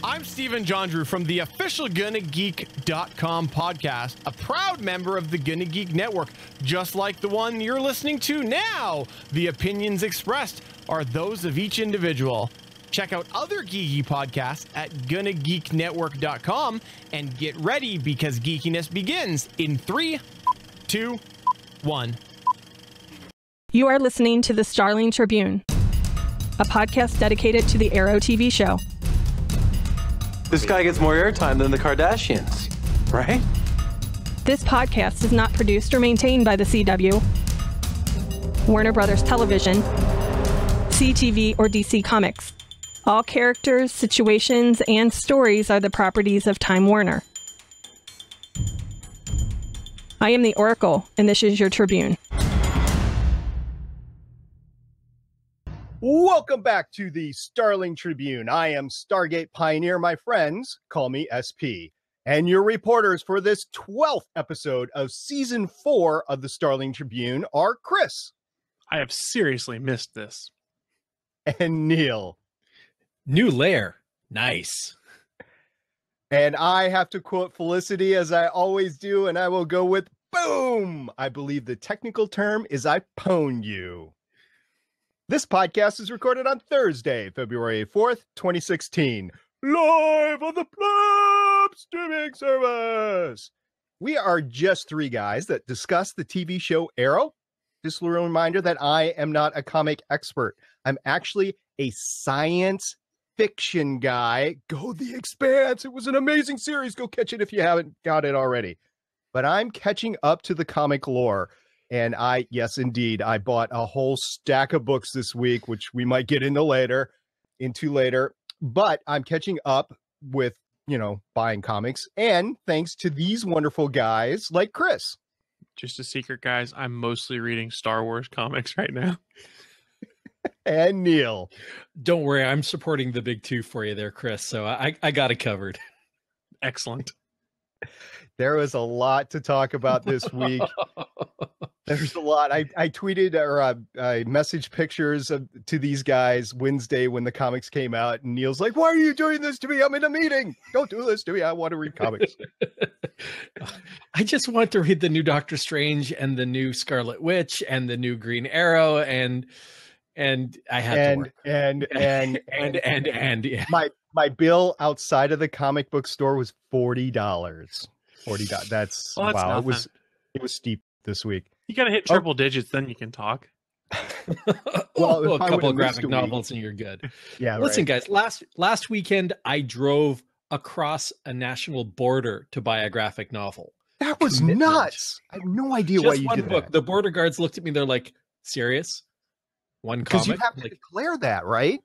I'm Stephen John Drew from the official GonnaGeek.com podcast, a proud member of the GonnaGeek network, just like the one you're listening to now. The opinions expressed are those of each individual. Check out other geeky podcasts at GonnaGeekNetwork.com and get ready because geekiness begins in 3, 2, 1. You are listening to the Starling Tribune, a podcast dedicated to the Arrow TV show. This guy gets more airtime than the Kardashians, right? This podcast is not produced or maintained by the CW, Warner Brothers Television, CTV, or DC Comics. All characters, situations, and stories are the properties of Time Warner. I am the Oracle, and this is your Tribune. Welcome back to the Starling Tribune. I am Stargate Pioneer. My friends call me SP. And your reporters for this 12th episode of Season 4 of the Starling Tribune are Chris. I have seriously missed this. And Neil. New layer. Nice. And I have to quote Felicity as I always do, and I will go with boom. I believe the technical term is I pwned you. This podcast is recorded on Thursday, February 4th, 2016, live on the Plop streaming service. We are just three guys that discuss the TV show Arrow. Just a little reminder that I am not a comic expert. I'm actually a science fiction guy. Go The Expanse. It was an amazing series. Go catch it if you haven't got it already. But I'm catching up to the comic lore. And yes, indeed, I bought a whole stack of books this week, which we might get into later. But I'm catching up with, buying comics. And thanks to these wonderful guys like Chris. Just a secret, guys. I'm mostly reading Star Wars comics right now. And Neil. Don't worry, I'm supporting the big two for you there, Chris. So I got it covered. Excellent. There was a lot to talk about this week. There's a lot. I tweeted or I messaged pictures to these guys Wednesday when the comics came out. And Neil's like, why are you doing this to me? I'm in a meeting. Don't do this to me. I want to read comics. I just want to read the new Doctor Strange and the new Scarlet Witch and the new Green Arrow. And I had to work. And yeah. My bill outside of the comic book store was $40. $40. That's wow. Nothing. It was steep this week. You got to hit triple digits, then you can talk. Well, a couple of graphic novels and you're good. Yeah. Listen, right. guys, last weekend I drove across a national border to buy a graphic novel. That was nuts. I have no idea why you did that. The border guards looked at me. They're like, serious? One comic? Because you have to declare that, right?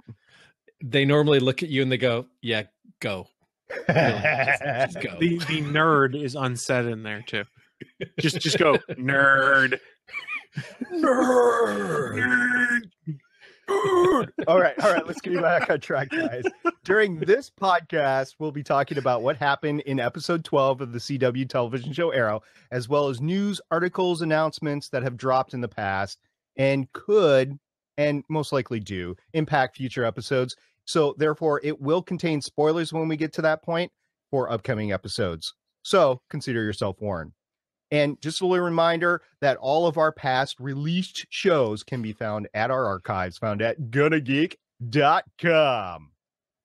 They normally look at you and they go, yeah, go. Just go. The nerd is unsaid in there too. Just go, nerd. Nerd. All right. Let's get back on track, guys. During this podcast, we'll be talking about what happened in episode 12 of the CW television show Arrow, as well as news, articles, announcements that have dropped in the past and could, and most likely do, impact future episodes. So therefore, it will contain spoilers when we get to that point for upcoming episodes. So consider yourself warned. And just a little reminder that all of our past released shows can be found at our archives, found at GonnaGeek.com.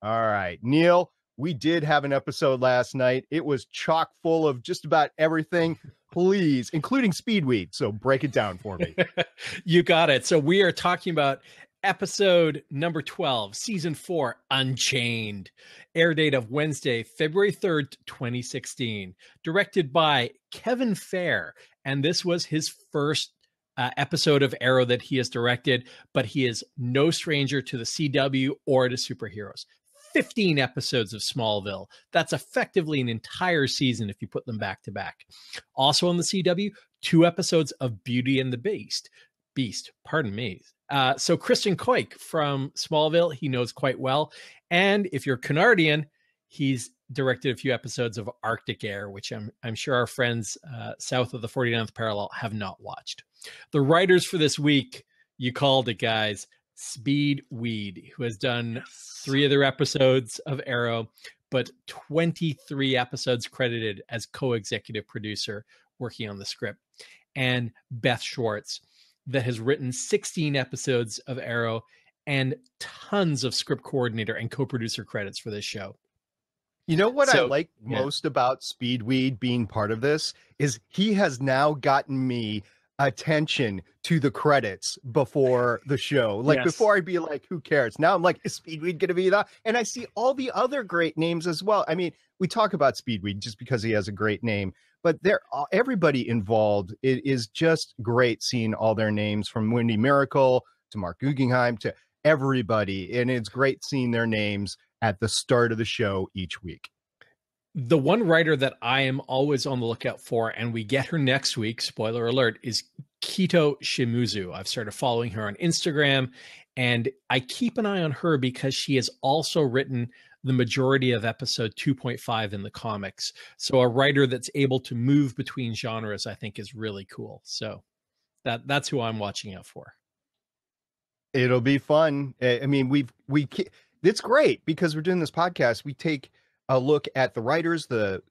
All right, Neil, we did have an episode last night. It was chock full of just about everything, please, including Speedweed. So break it down for me. You got it. So we are talking about episode number 12, season 4, Unchained. Air date of Wednesday, February 3rd, 2016. Directed by Kevin Fair. And this was his first episode of Arrow that he has directed, but he is no stranger to the CW or to superheroes. 15 episodes of Smallville. That's effectively an entire season if you put them back to back. Also on the CW, 2 episodes of Beauty and the Beast. Pardon me. So Christian Koich from Smallville, he knows quite well. And if you're Canardian, he's directed a few episodes of Arctic Air, which I'm sure our friends south of the 49th parallel have not watched. The writers for this week, you called it, guys, Speed Weed, who has done 3 other episodes of Arrow, but 23 episodes credited as co-executive producer working on the script. And Beth Schwartz, that has written 16 episodes of Arrow and tons of script coordinator and co-producer credits for this show. You know what I like most about Speedweed being part of this is he has now gotten me attention to the credits before the show. Like before I'd be like, who cares? Now I'm like, is Speedweed going to be that? And I see all the other great names as well. I mean, we talk about Speedweed just because he has a great name, but everybody involved. It is just great seeing all their names, from Wendy Miracle to Mark Guggenheim to everybody. And it's great seeing their names at the start of the show each week. The one writer that I am always on the lookout for, and we get her next week, spoiler alert, is Kito Shimizu. I've started following her on Instagram, and I keep an eye on her because she has also written the majority of episode 2.5 in the comics. So a writer that's able to move between genres, I think, is really cool. So that's who I'm watching out for. It'll be fun. I mean, it's great because we're doing this podcast. We take a look at the writers, the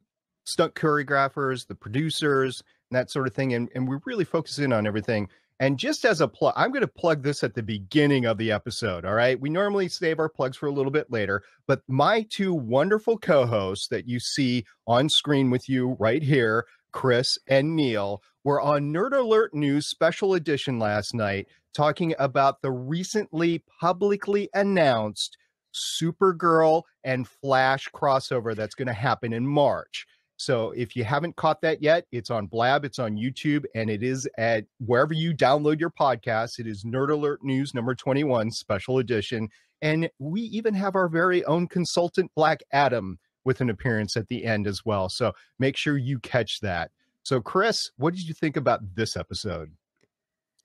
stunt choreographers, the producers, and that sort of thing. And we really focus in on everything. And just as a plug, I'm going to plug this at the beginning of the episode. All right. We normally save our plugs for a little bit later, but my two wonderful co-hosts that you see on screen with you right here, Chris and Neil, were on Nerd Alert News Special Edition last night talking about the recently publicly announced Supergirl and Flash crossover that's going to happen in March. So if you haven't caught that yet, it's on Blab, it's on YouTube, and it is at wherever you download your podcasts. It is Nerd Alert News number 21 Special Edition. And we even have our very own consultant, Black Adam, with an appearance at the end as well. So make sure you catch that. So Chris, what did you think about this episode?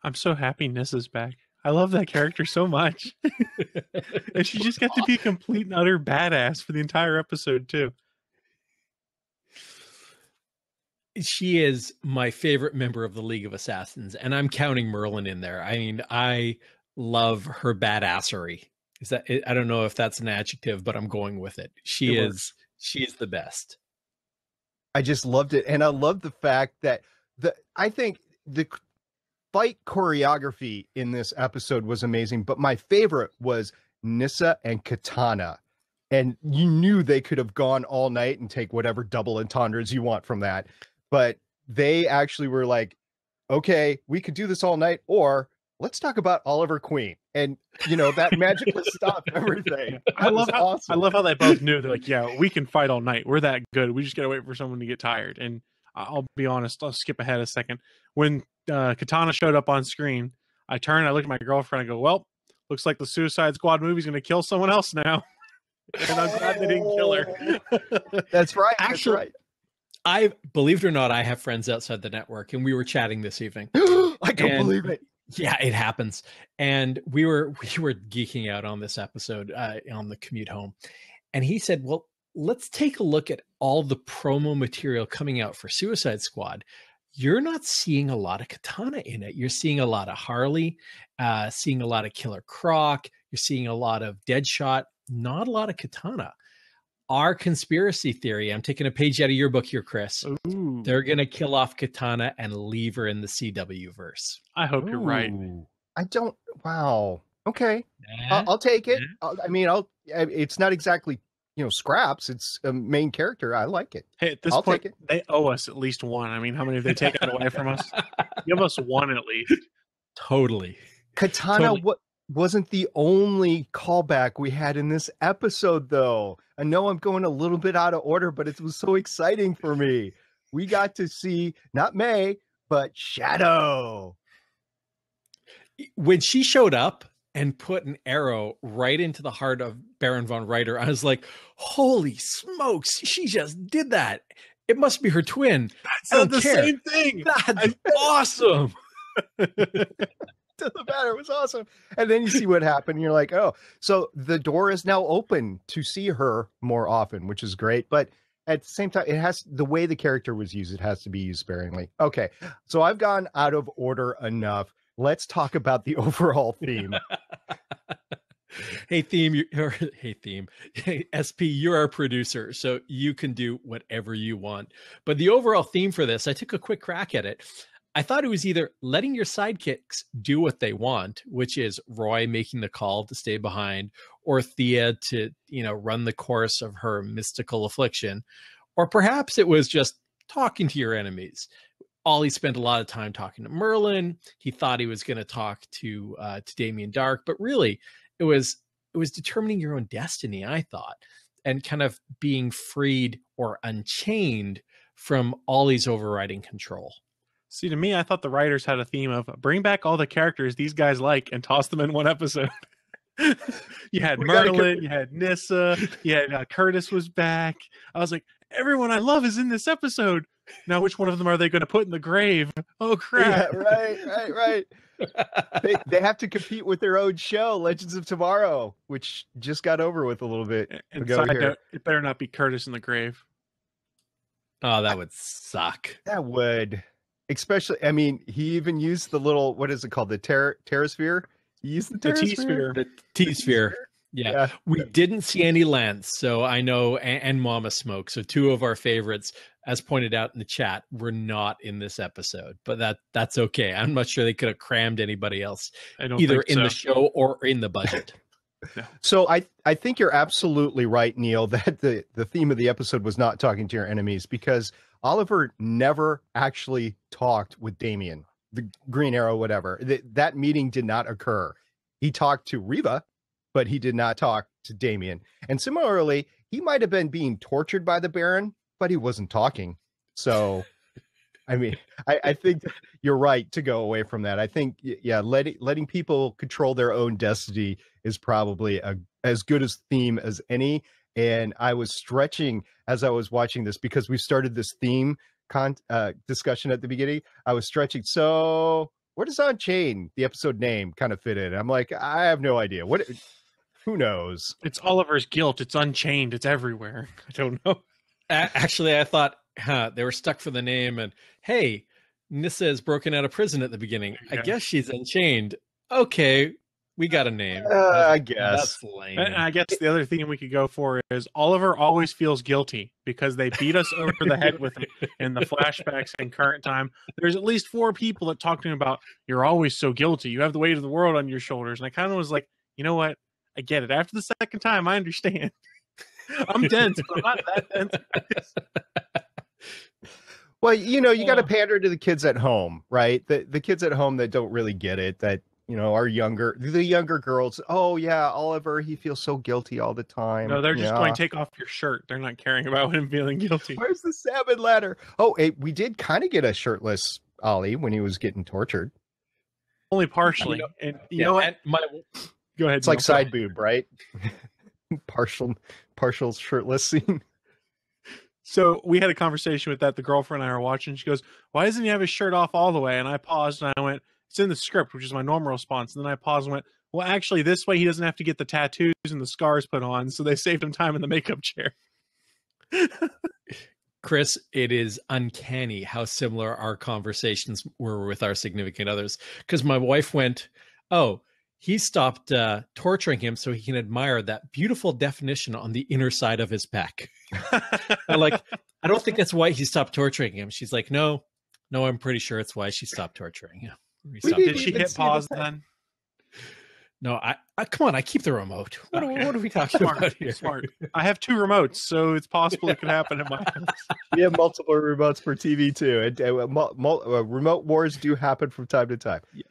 I'm so happy Nissa's back. I love that character so much. And she just got to be a complete and utter badass for the entire episode, too. She is my favorite member of the League of Assassins, and I'm counting Merlin in there. I mean, I love her badassery. I don't know if that's an adjective, but I'm going with it. She is the best. I just loved it. And I love the fact that I think the fight choreography in this episode was amazing, but my favorite was Nyssa and Katana. And you knew they could have gone all night and take whatever double entendres you want from that. But they actually were like, okay, we could do this all night, or let's talk about Oliver Queen. And, you know, that magically stopped everything. I love how they both knew. They're like, yeah, we can fight all night. We're that good. We just got to wait for someone to get tired. And I'll be honest, I'll skip ahead a second. When Katana showed up on screen, I turned, I looked at my girlfriend, I go, well, looks like the Suicide Squad movie's going to kill someone else now. And I'm glad they didn't kill her. That's right. Actually, that's right. I believe it or not, I have friends outside the network, and we were chatting this evening. I can't believe it. Yeah, it happens. And we were geeking out on this episode on the commute home. And he said, well, let's take a look at all the promo material coming out for Suicide Squad. You're not seeing a lot of Katana in it. You're seeing a lot of Harley, seeing a lot of Killer Croc. You're seeing a lot of Deadshot, not a lot of Katana. Our conspiracy theory, I'm taking a page out of your book here, Chris. Ooh. They're going to kill off Katana and leave her in the CW verse. I hope you're right. Wow. Okay. I'll take it. It's not exactly, scraps. It's a main character. I like it. Hey, at this point, they owe us at least one. I mean, how many have they taken away from us? Give us one at least. Totally. Katana wasn't the only callback we had in this episode, though. I know I'm going a little bit out of order, but it was so exciting for me. We got to see not May, but Shadow. When she showed up and put an arrow right into the heart of Baron von Rider, I was like, holy smokes, she just did that. It must be her twin. That's the same thing. That's awesome. Doesn't matter. It was awesome. And then you see what happened. And you're like, oh, so the door is now open to see her more often, which is great. But at the same time, the way the character was used, it has to be used sparingly. Okay. So I've gone out of order enough. Let's talk about the overall theme. Hey theme, hey SP, you're our producer, so you can do whatever you want. But the overall theme for this, I took a quick crack at it. I thought it was either letting your sidekicks do what they want, which is Roy making the call to stay behind, or Thea to, run the course of her mystical affliction, or perhaps it was just talking to your enemies. Ollie spent a lot of time talking to Merlin. He thought he was going to talk to Damien Dark, but really it was determining your own destiny, I thought, and kind of being freed or unchained from Ollie's overriding control. See, to me, I thought the writers had a theme of bring back all the characters these guys like and toss them in one episode. You had Merlin, you had Nyssa, you had Curtis was back. I was like, everyone I love is in this episode. Now, which one of them are they going to put in the grave? Oh, crap. Yeah, right. They have to compete with their own show, Legends of Tomorrow, which just got over with a little bit and ago here. It better not be Curtis in the grave. Oh, that would suck. That would. Especially, I mean, he even used the little, what is it called? The Terrasphere? He used the Terrasphere? The T-Sphere. Yeah. We didn't see any Lance, so I know, and Mama Smoke. So two of our favorites, as pointed out in the chat, were not in this episode. But that's okay. I'm not sure they could have crammed anybody else, either in the show or in the budget. No. So I think you're absolutely right, Neil, that the theme of the episode was not talking to your enemies, because Oliver never actually talked with Damien, the Green Arrow, whatever. That meeting did not occur. He talked to Reva, but he did not talk to Damien. And similarly, he might have been being tortured by the Baron, but he wasn't talking. So, I mean, I think you're right to go away from that. I think, letting people control their own destiny is probably as good a theme as any. And I was stretching as I was watching this, because we started this theme discussion at the beginning. I was stretching. So where does Unchained, the episode name, kind of fit in? I'm like, I have no idea. Who knows? It's Oliver's guilt. It's Unchained. It's everywhere. I don't know. Actually, I thought they were stuck for the name. And hey, Nyssa is broken out of prison at the beginning. Yeah. I guess she's unchained. Okay, we got a name. I guess. That's lame. And I guess the other thing we could go for is Oliver always feels guilty because they beat us over the head with it in the flashbacks and current time. There's at least 4 people that talk to him about, you're always so guilty. You have the weight of the world on your shoulders. And I kind of was like, you know what? I get it. After the second time, I understand. I'm dense, but I'm not that dense. Well, you got to pander to the kids at home, right? The kids at home that don't really get it, that, are the younger girls. Oh, yeah, Oliver, he feels so guilty all the time. No, they're just going, take off your shirt. They're not caring about him feeling guilty. Where's the salmon ladder? Oh, we did kind of get a shirtless Ollie when he was getting tortured. Only partially. And you know what? Go ahead. It's like side boob, right? partial shirtless scene. So we had a conversation with that. The girlfriend and I were watching. She goes, why doesn't he have his shirt off all the way? And I paused and I went, it's in the script, which is my normal response. And then I paused and went, well, actually, this way he doesn't have to get the tattoos and the scars put on. So they saved him time in the makeup chair. Chris, it is uncanny how similar our conversations were with our significant others. Because my wife went, oh, he stopped torturing him so he can admire that beautiful definition on the inner side of his pec. I'm like, I don't think that's why he stopped torturing him. She's like, no, I'm pretty sure it's why she stopped torturing him. Did she hit pause then? No, I come on, I keep the remote. What are we talking about here? Smart. I have 2 remotes, so it's possible it could happen in my house. We have multiple remotes for TV too. And remote wars do happen from time to time. Yes.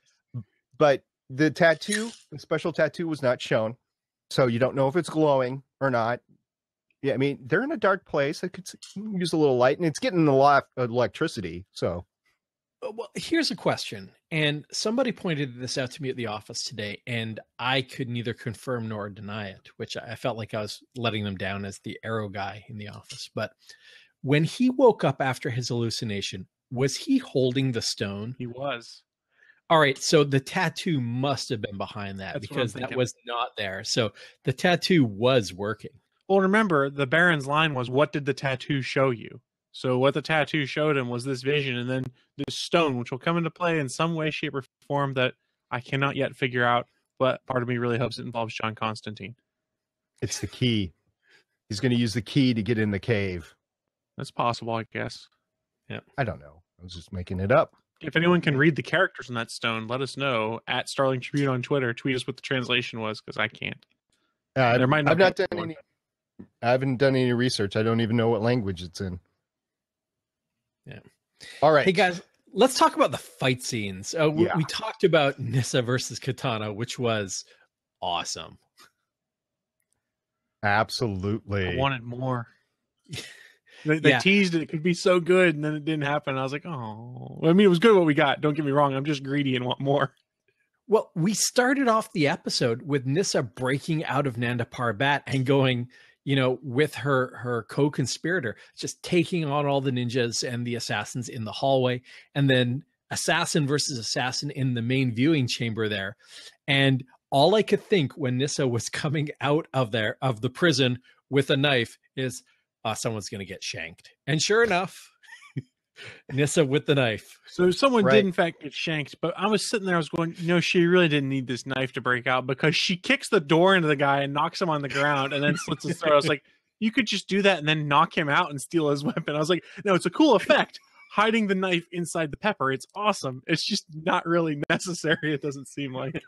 But the special tattoo was not shown, so you don't know if it's glowing or not. Yeah, I mean, they're in a dark place. They could use a little light, and it's getting a lot of electricity. So, well, here's a question, and somebody pointed this out to me at the office today, and I could neither confirm nor deny it, which I felt like I was letting them down as the arrow guy in the office. But when he woke up after his hallucination, was he holding the stone? He was. All right, so the tattoo must have been behind that. That's because that was not there. So the tattoo was working. Well, remember, the Baron's line was, what did the tattoo show you? So what the tattoo showed him was this vision, and then this stone, which will come into play in some way, shape, or form that I cannot yet figure out. but part of me really hopes it involves John Constantine. It's the key. He's going to use the key to get in the cave. That's possible, I guess. Yeah. I don't know. I was just making it up. If anyone can read the characters on that stone, let us know at Starling Tribune on Twitter. Tweet us what the translation was, because I can't. There might not. I haven't done any research. I don't even know what language it's in. Yeah. All right. Hey guys, let's talk about the fight scenes. We talked about Nissa versus Katana, which was awesome. Absolutely. I wanted more. They teased it could be so good, and then it didn't happen. I was like, oh. I mean, it was good what we got. Don't get me wrong. I'm just greedy and want more. Well, we started off the episode with Nissa breaking out of Nanda Parbat and going, with her co-conspirator, just taking on all the ninjas and the assassins in the hallway, and then assassin versus assassin in the main viewing chamber there. And all I could think when Nissa was coming out of the prison with a knife is, someone's going to get shanked. And sure enough, Nissa with the knife. So someone did in fact get shanked, but I was sitting there, I was going, she really didn't need this knife to break out, because she kicks the door into the guy and knocks him on the ground and then slits his throat. I was like, you could just do that and then knock him out and steal his weapon. I was like, no, it's a cool effect. Hiding the knife inside the pepper. It's awesome. It's just not really necessary. It doesn't seem like.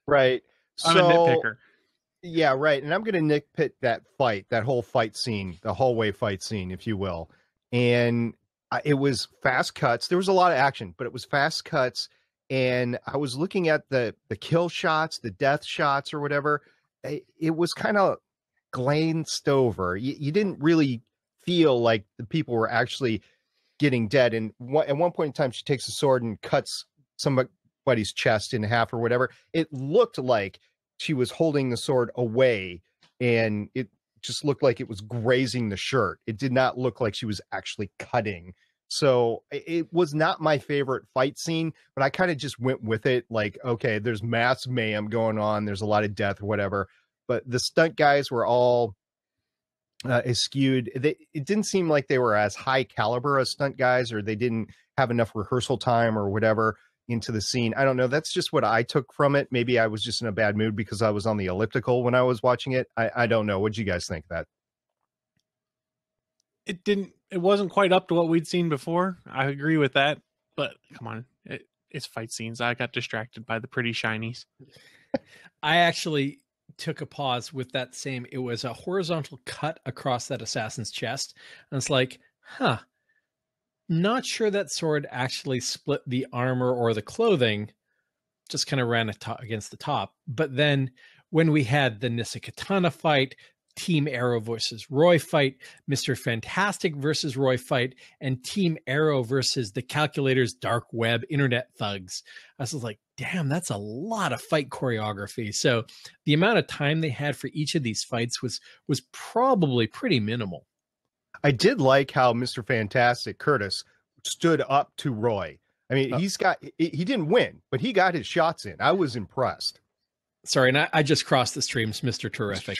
Right. I'm a nitpicker. Yeah, right. And I'm going to nitpick that whole fight scene, the hallway fight scene, if you will. And it was fast cuts. There was a lot of action, but it was fast cuts. And I was looking at the kill shots, the death shots or whatever. It was kind of glanced over. You didn't really feel like the people were actually getting dead. And at one point in time, she takes a sword and cuts somebody's chest in half or whatever. It looked like she was holding the sword away, and it just looked like it was grazing the shirt. It did not look like she was actually cutting. So it was not my favorite fight scene, but I kind of just went with it. Like, okay, there's mass mayhem going on. There's a lot of death or whatever, but the stunt guys were all skewed. It didn't seem like they were as high caliber as stunt guys, or they didn't have enough rehearsal time or whatever into the scene. I don't know. That's just what I took from it. Maybe I was just in a bad mood because I was on the elliptical when I was watching it. I don't know. What'd you guys think of that? It wasn't quite up to what we'd seen before. I agree with that, but come on. It's fight scenes. I got distracted by the pretty shinies. I actually took a pause with that same. It was a horizontal cut across that assassin's chest. And it's like, not sure that sword actually split the armor or the clothing, just kind of ran against the top. But then when we had the Nissa Katana fight, Team Arrow versus Roy fight, Mr. Fantastic versus Roy fight, and Team Arrow versus the Calculator's Dark Web Internet Thugs, I was like, damn, that's a lot of fight choreography. So the amount of time they had for each of these fights was probably pretty minimal. I did like how Mr. Fantastic Curtis stood up to Roy. I mean, he didn't win, but he got his shots in. I was impressed. Sorry, and I just crossed the streams, Mr. Terrific.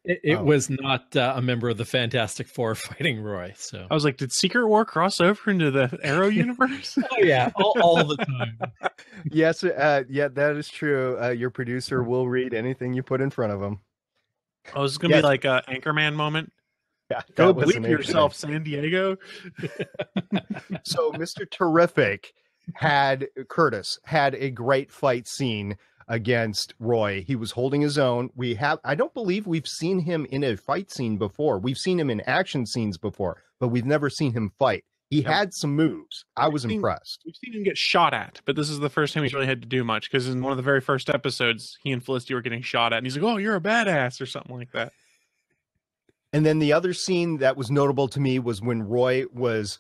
It was not a member of the Fantastic Four fighting Roy. So I was like, did Secret War cross over into the Arrow universe? Oh yeah, all the time. Yes, yeah, that is true. Your producer will read anything you put in front of him. Oh, this is gonna be like a Anchorman moment. Yeah, go believe yourself, San Diego. So Mr. Terrific Curtis had a great fight scene against Roy. He was holding his own. I don't believe we've seen him in a fight scene before. We've seen him in action scenes before, but we've never seen him fight. He had some moves. I was impressed. We've seen him get shot at, but this is the first time he's really had to do much, because in one of the very first episodes, he and Felicity were getting shot at, and he's like, oh, you're a badass, or something like that. And then the other scene that was notable to me was when Roy was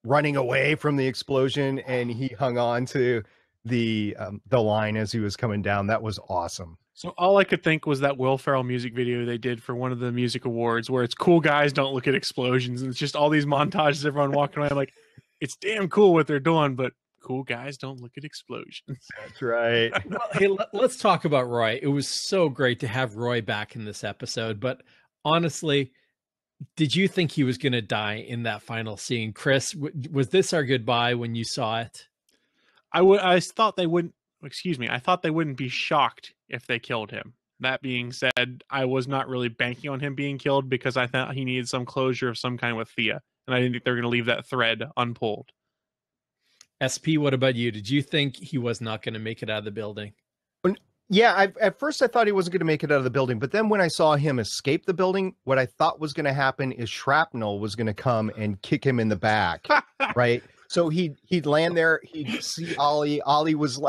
running away from the explosion, and he hung on to the line as he was coming down. That was awesome. So all I could think was that Will Ferrell music video they did for one of the music awards, where it's cool guys don't look at explosions, and it's just all these montages, everyone walking away. I'm like, it's damn cool what they're doing, but cool guys don't look at explosions. That's right. Well, hey, let's talk about Roy. It was so great to have Roy back in this episode, but honestly, did you think he was going to die in that final scene? Chris, was this our goodbye when you saw it? I thought they wouldn't. excuse me, I thought they wouldn't be shocked if they killed him. That being said, I was not really banking on him being killed because I thought he needed some closure of some kind with Thea, and I didn't think they were going to leave that thread unpulled. SP, what about you? Did you think he was not going to make it out of the building? Yeah, at first I thought he wasn't going to make it out of the building, but then when I saw him escape the building, what I thought was going to happen is shrapnel was going to come and kick him in the back, right? So he'd land there, he'd see Ollie. Ollie was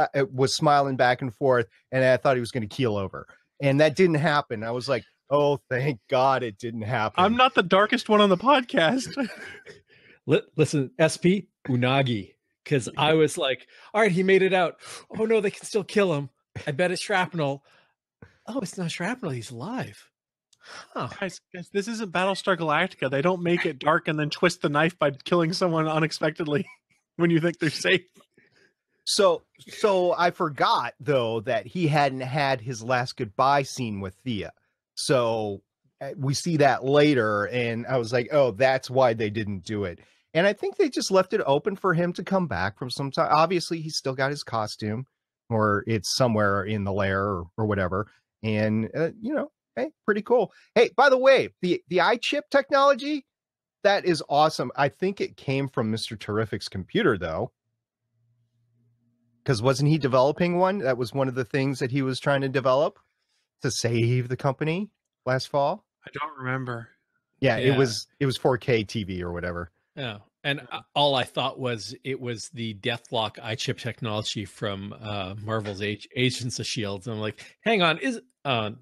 smiling back and forth, and I thought he was going to keel over, and that didn't happen. I was like, oh, thank God it didn't happen. I'm not the darkest one on the podcast. Listen, SP, Unagi, because I was like, all right, he made it out. Oh no, they can still kill him. I bet it's shrapnel. Oh, it's not shrapnel. He's alive. Huh. Guys, this isn't Battlestar Galactica. They don't make it dark and then twist the knife by killing someone unexpectedly when you think they're safe. So I forgot, though, that he hadn't had his last goodbye scene with Thea. So we see that later, and I was like, oh, that's why they didn't do it. And I think they just left it open for him to come back from some time. Obviously, he's still got his costume, or it's somewhere in the lair or whatever. And, hey, pretty cool. Hey, by the way, the iChip technology, that is awesome. I think it came from Mr. Terrific's computer, though. Because wasn't he developing one? That was one of the things that he was trying to develop to save the company last fall. I don't remember. Yeah. It was 4K TV or whatever. Yeah. And all I thought was it was the Deathlock iChip technology from Marvel's Agents of S.H.I.E.L.D. And I'm like, hang on,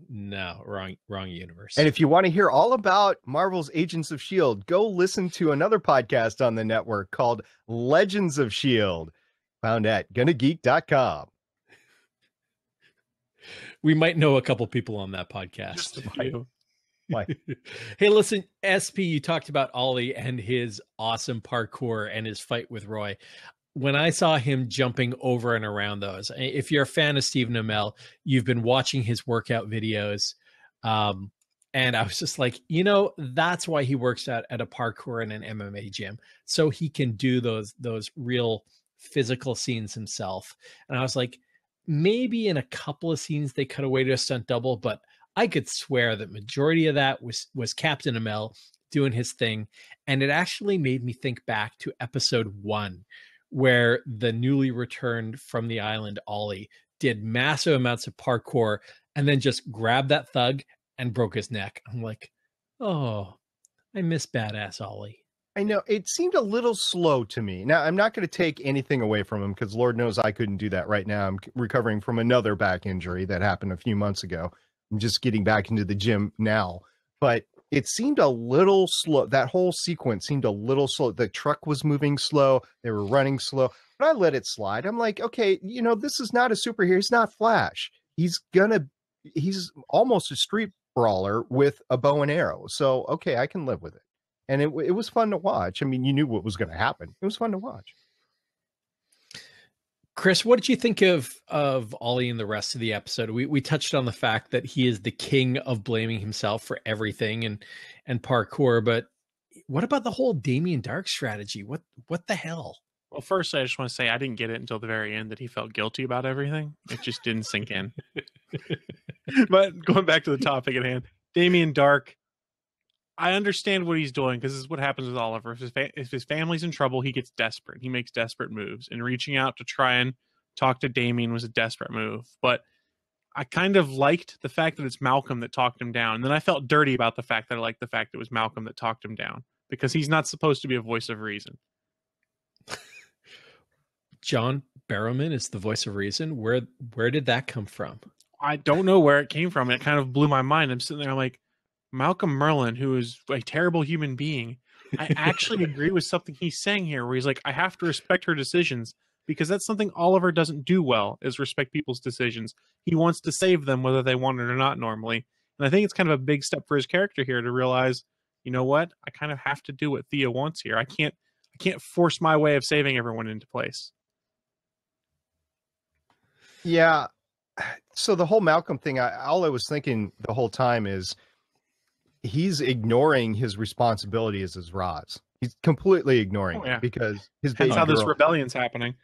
no, wrong universe. And if you want to hear all about Marvel's Agents of S.H.I.E.L.D., go listen to another podcast on the network called Legends of S.H.I.E.L.D., found at GonnaGeek.com. We might know a couple people on that podcast. Just a few. Why? Hey, listen, SP, you talked about Ollie and his awesome parkour and his fight with Roy. When I saw him jumping over and around those, if you're a fan of Stephen Amell, you've been watching his workout videos. And I was just like, that's why he works out at a parkour and an MMA gym. So he can do those real physical scenes himself. And I was like, maybe in a couple of scenes they cut away to a stunt double, but I could swear that majority of that was Captain Amell doing his thing. And it actually made me think back to episode 1, where the newly returned from the island Ollie did massive amounts of parkour and then just grabbed that thug and broke his neck. I'm like, oh, I miss badass Ollie. I know it seemed a little slow to me. Now, I'm not going to take anything away from him because Lord knows I couldn't do that right now. I'm recovering from another back injury that happened a few months ago. I'm just getting back into the gym now, but it seemed a little slow. That whole sequence seemed a little slow. The truck was moving slow. They were running slow, but I let it slide. I'm like, okay, this is not a superhero. He's not Flash. He's almost a street brawler with a bow and arrow. So, okay, I can live with it. And it was fun to watch. I mean, you knew what was going to happen. It was fun to watch. Chris, what did you think of Ollie and the rest of the episode? We touched on the fact that he is the king of blaming himself for everything and parkour, but what about the whole Damien Dark strategy? What the hell? Well, first, I just want to say I didn't get it until the very end that he felt guilty about everything. It just didn't sink in. But going back to the topic at hand, Damien Dark, I understand what he's doing because this is what happens with Oliver. If his family's in trouble, he gets desperate. He makes desperate moves. And reaching out to try and talk to Damien was a desperate move. But I kind of liked the fact that it's Malcolm that talked him down. And then I felt dirty about the fact that I liked the fact that it was Malcolm that talked him down because he's not supposed to be a voice of reason. John Barrowman is the voice of reason. Where did that come from? I don't know where it came from. It kind of blew my mind. I'm sitting there, I'm like, Malcolm Merlin, who is a terrible human being, I actually agree with something he's saying here, where he's like, I have to respect her decisions because that's something Oliver doesn't do well, is respect people's decisions. He wants to save them whether they want it or not normally. And I think it's kind of a big step for his character here to realize, you know what? I kind of have to do what Thea wants here. I can't force my way of saving everyone into place. Yeah. So the whole Malcolm thing, all I was thinking the whole time is he's ignoring his responsibility as his Roz. He's completely ignoring it because his baby That's how this girl, rebellion's happening.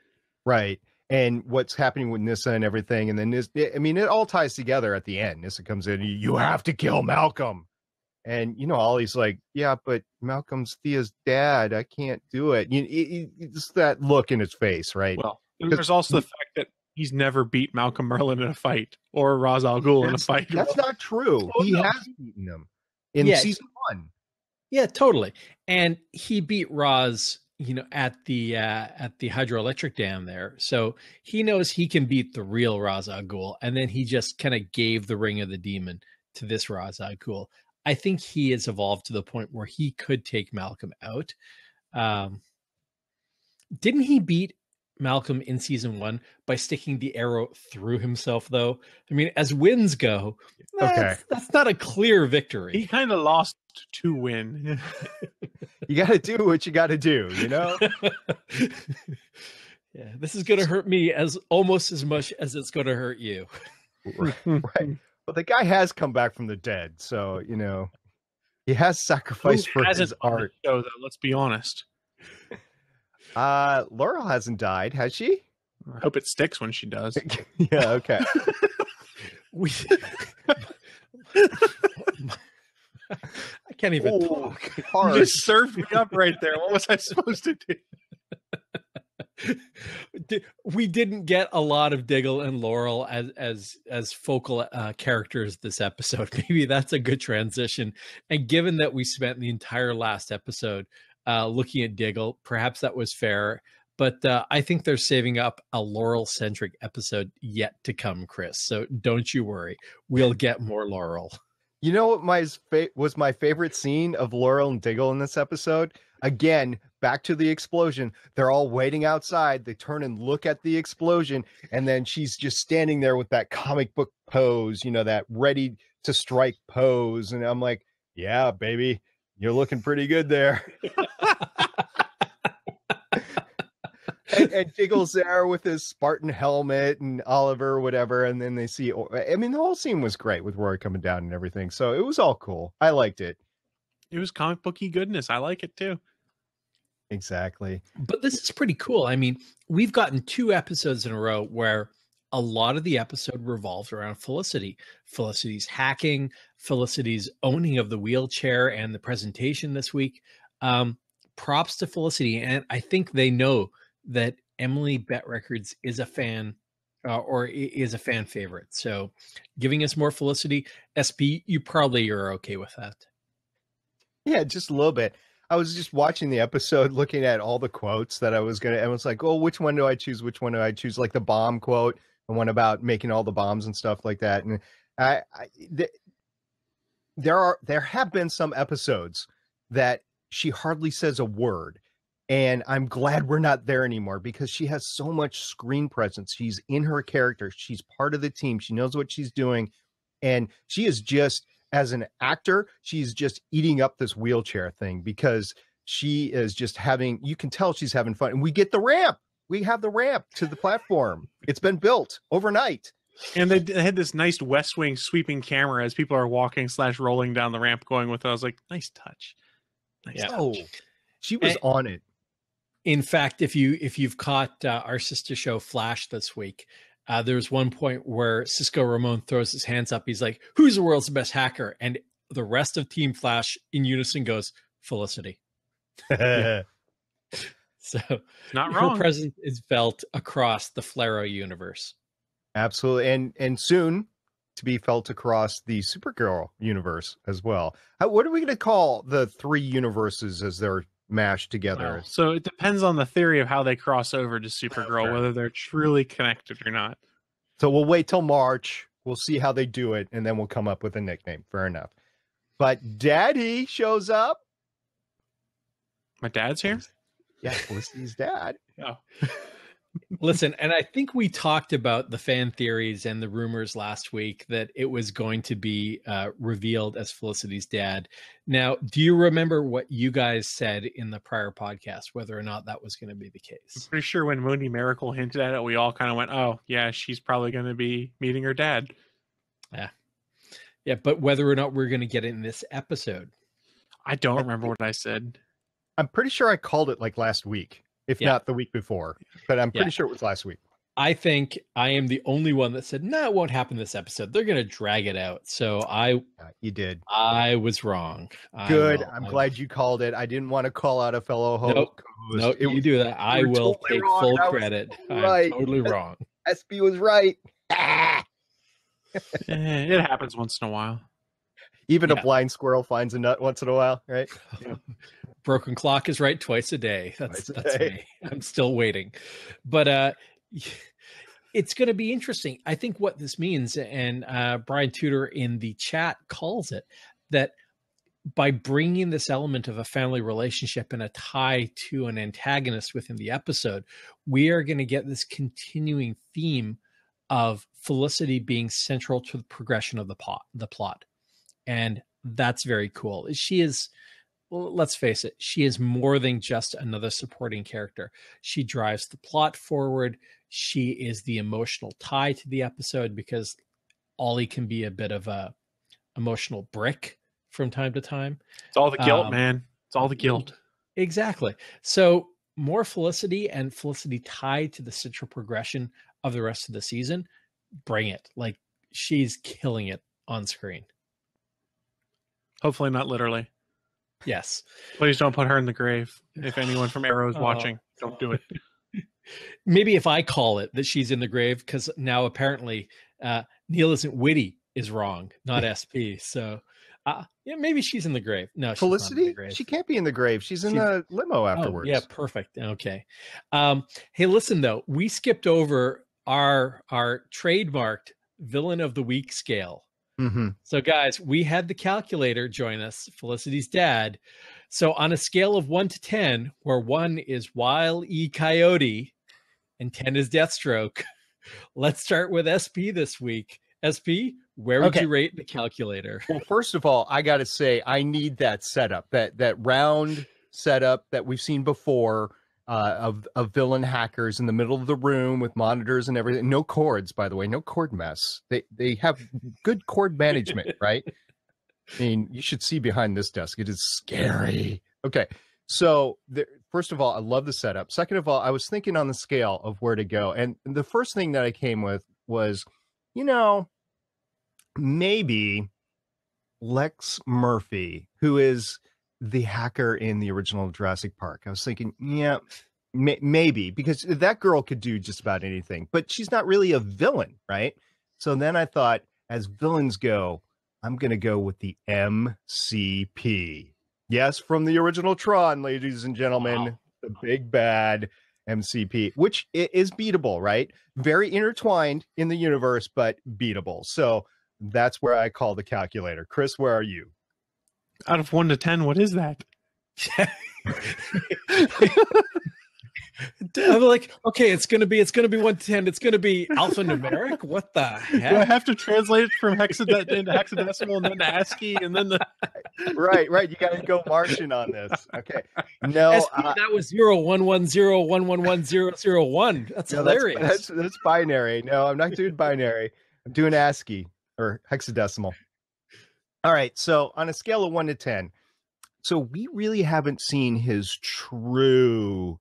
right. and what's happening with Nyssa and everything. And then it all ties together at the end. Nyssa comes in, you have to kill Malcolm. And, Ollie's like, yeah, but Malcolm's Thea's dad. I can't do it. It's that look in his face, right? Well, there's also the fact that he's never beat Malcolm Merlin in a fight or Ra's al Ghul in a fight. That's not true. He has beaten him in season 1. Yeah, totally. And he beat Ra's, at the hydroelectric dam there. So he knows he can beat the real Ra's al Ghul. And then he just kind of gave the ring of the demon to this Ra's al Ghul. I think he has evolved to the point where he could take Malcolm out. Didn't he beat Malcolm in season 1 by sticking the arrow through himself, though? I mean, as wins go, that's not a clear victory. He kind of lost to win. You got to do what you got to do, Yeah, this is going to hurt me almost as much as it's going to hurt you. Right. But the guy has come back from the dead, so he has sacrificed for his art. Show, though, let's be honest. Laurel hasn't died, has she? I hope it sticks when she does. Yeah, okay. I can't even talk. You just served me up right there. What was I supposed to do? We didn't get a lot of Diggle and Laurel as focal characters this episode. Maybe that's a good transition. And given that we spent the entire last episode looking at Diggle, perhaps that was fair. But I think they're saving up a Laurel-centric episode yet to come, Chris. So don't you worry. We'll get more Laurel. You know what was my favorite scene of Laurel and Diggle in this episode? Again, back to the explosion. They're all waiting outside. They turn and look at the explosion, and then she's just standing there with that comic book pose, that ready to strike pose. And I'm like, yeah, baby, you're looking pretty good there. and Diggle's there with his Spartan helmet and Oliver, whatever. And then they see, the whole scene was great with Rory coming down and everything. So it was all cool. I liked it. It was comic booky goodness. I like it too. Exactly. But this is pretty cool. I mean, we've gotten 2 episodes in a row where a lot of the episode revolves around Felicity. Felicity's hacking, Felicity's owning of the wheelchair and the presentation this week. Props to Felicity. And I think they know that Emily Bet Records is a fan or is a fan favorite. So giving us more Felicity, SB, you probably are okay with that. Yeah, just a little bit. I was just watching the episode, looking at all the quotes that I was like, oh, which one do I choose? Which one do I choose? Like the bomb quote, the one about making all the bombs and stuff like that. And there have been some episodes that she hardly says a word. And I'm glad we're not there anymore because she has so much screen presence. She's in her character. She's part of the team. She knows what she's doing. And she is just, as an actor, she's just eating up this wheelchair thing because she is just you can tell she's having fun. And we get the ramp. We have the ramp to the platform. It's been built overnight. And they had this nice West Wing sweeping camera as people are walking / rolling down the ramp going with it. I was like, nice touch. Nice touch. Oh, she was on it. In fact, if you've caught our sister show Flash this week, there's one point where Cisco Ramon throws his hands up. He's like, who's the world's best hacker? And the rest of Team Flash in unison goes, Felicity. So not wrong. Her presence is felt across the Flaro universe. Absolutely. And soon to be felt across the Supergirl universe as well. What are we going to call the 3 universes as they're mashed together? So it depends on the theory of how they cross over to Supergirl, whether they're truly connected or not. So we'll wait till March. We'll see how they do it, and then we'll come up with a nickname. Fair enough. But Daddy shows up. My dad's here? Yeah, Felicity's dad. Oh. Listen, and I think we talked about the fan theories and the rumors last week that it was going to be revealed as Felicity's dad. Now, do you remember what you guys said in the prior podcast, whether or not that was going to be the case? I'm pretty sure when Mooney Miracle hinted at it, we all kind of went, oh, yeah, she's probably going to be meeting her dad. Yeah, but whether or not we're going to get it in this episode. I don't remember what I said. I'm pretty sure I called it like last week, if not the week before, but I'm pretty sure it was last week. I think I am the only one that said, no, it won't happen this episode. They're going to drag it out. So You did. I was wrong. Good. I'm glad you called it. I didn't want to call out a fellow host. Nope, you do that. I will totally take wrong. full credit. Right. I'm totally wrong. SB was right. It happens once in a while. Even a blind squirrel finds a nut once in a while, right? Yeah. Broken clock is right twice a day. That's day. me. I'm still waiting. But it's going to be interesting. I think what this means, and Brian Tudor in the chat calls it, that by bringing this element of a family relationship and a tie to an antagonist within the episode, we are going to get this continuing theme of Felicity being central to the progression of the plot. And that's very cool. She is, well, let's face it, she is more than just another supporting character. She drives the plot forward. She is the emotional tie to the episode, because Ollie can be a bit of a emotional brick from time to time. It's all the guilt, man. It's all the guilt. Exactly. So more Felicity, and Felicity tied to the central progression of the rest of the season. Bring it. Like, she's killing it on screen. Hopefully not literally. Yes. Please don't put her in the grave. If anyone from Arrow is watching, don't do it. Maybe if I call it that she's in the grave, because now apparently Neil Isn't Witty is wrong, not SP. So maybe she's in the grave. No, she's Felicity? not in the grave. She can't be in the grave. She's in the limo afterwards. Oh, yeah, perfect. Okay. Hey, listen, though, we skipped over our trademarked villain of the week scale. Mm-hmm. So, guys, we had the calculator join us, Felicity's dad. So, on a scale of 1 to 10, where 1 is Wile E. Coyote and 10 is Deathstroke, let's start with SP this week. SP, where would you rate the calculator? Well, first of all, I got to say, I need that setup, that round setup that we've seen before of villain hackers in the middle of the room with monitors and everything. No cords, by the way, no cord mess. They have good cord management, right? I mean, you should see behind this desk. It is scary. Okay. So first of all, I love the setup. Second of all, I was thinking on the scale of where to go. And the first thing that I came with was, maybe Lex Murphy, who is the hacker in the original Jurassic Park. I was thinking, maybe, because that girl could do just about anything, but she's not really a villain, right? So then I thought, as villains go, I'm going to go with the MCP. Yes, from the original Tron, ladies and gentlemen, the big bad MCP, which is beatable, right? Very intertwined in the universe, but beatable. So that's where I call the calculator. Chris, where are you? Out of 1 to 10, what is that? I'm like, okay, it's gonna be 1 to 10. It's gonna be alphanumeric. What the heck? Do I have to translate it from into hexadecimal and then to ASCII and then right? You got to go Martian on this. Okay, no, that was 01101111001. That's hilarious. That's binary. No, I'm not doing binary. I'm doing ASCII or hexadecimal. All right, so on a scale of 1 to 10, so we really haven't seen his true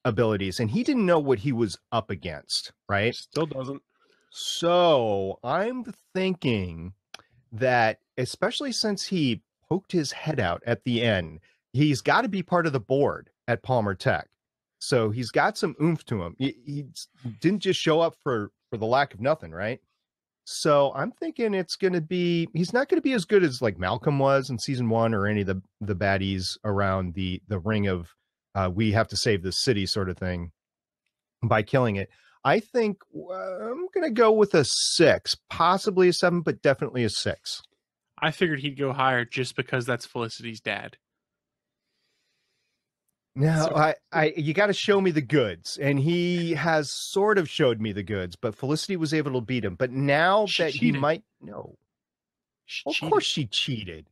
abilities, and he didn't know what he was up against, right? Still doesn't. So I'm thinking that, especially since he poked his head out at the end, he's got to be part of the board at Palmer Tech. So he's got some oomph to him. He didn't just show up for the lack of nothing, right? So I'm thinking he's not going to be as good as like Malcolm was in season 1 or any of the baddies around the ring of we have to save the city sort of thing by killing it. I think I'm going to go with a 6, possibly a 7, but definitely a 6. I figured he'd go higher just because that's Felicity's dad. No, you got to show me the goods, and he has sort of showed me the goods, but Felicity was able to beat him. But now that he might know, of course she cheated.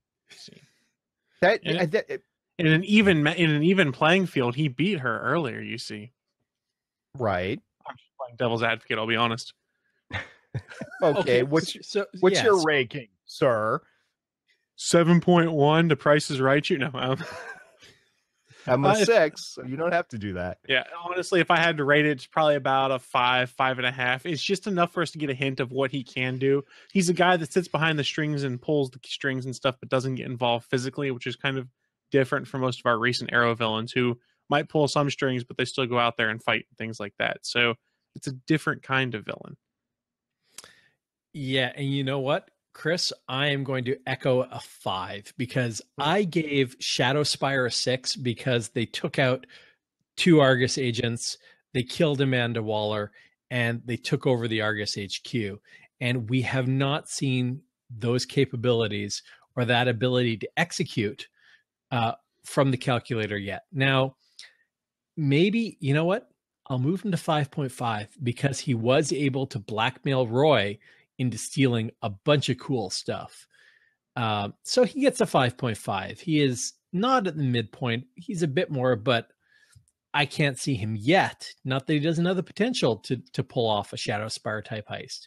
In an even playing field, he beat her earlier. You see, right? I'm just playing devil's advocate. I'll be honest. Okay, what's your ranking, sir? 7.1. The Price is Right. I'm a 6, so you don't have to do that. Yeah, honestly, if I had to rate it, it's probably about a 5, 5.5. It's just enough for us to get a hint of what he can do. He's a guy that sits behind the strings and pulls the strings and stuff, but doesn't get involved physically, which is kind of different from most of our recent Arrow villains who might pull some strings, but they still go out there and fight and things like that. So it's a different kind of villain. Yeah, and you know what, Chris? I am going to echo a 5 because I gave Shadow Spire a 6 because they took out 2 Argus agents, they killed Amanda Waller, and they took over the Argus HQ. And we have not seen those capabilities or that ability to execute from the calculator yet. Now, maybe, you know what? I'll move him to 5.5 because he was able to blackmail Roy into stealing a bunch of cool stuff. So he gets a 5.5. He is not at the midpoint. He's a bit more, but I can't see him yet. Not that he doesn't have the potential to pull off a Shadow Spire type heist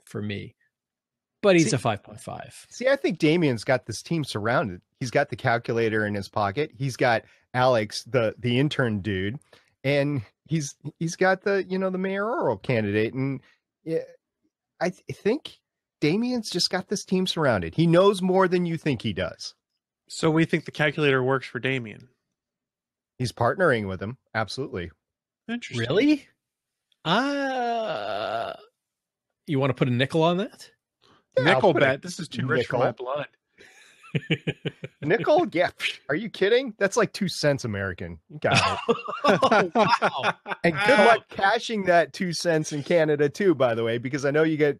for me, but he's a 5.5. See, I think Damien's got this team surrounded. He's got the calculator in his pocket. He's got Alex, the intern dude, and he's got the mayoral candidate. And I think Damien's just got this team surrounded. He knows more than you think he does. So we think the calculator works for Damien. He's partnering with him. Absolutely. Interesting. Really? You want to put a nickel on that? Yeah, Nickel bet. This is too rich for my blood. Nickel? Yeah. Are you kidding? That's like 2 cents American. You got it. Oh, wow. And good luck cashing that 2 cents in Canada too, by the way, because I know you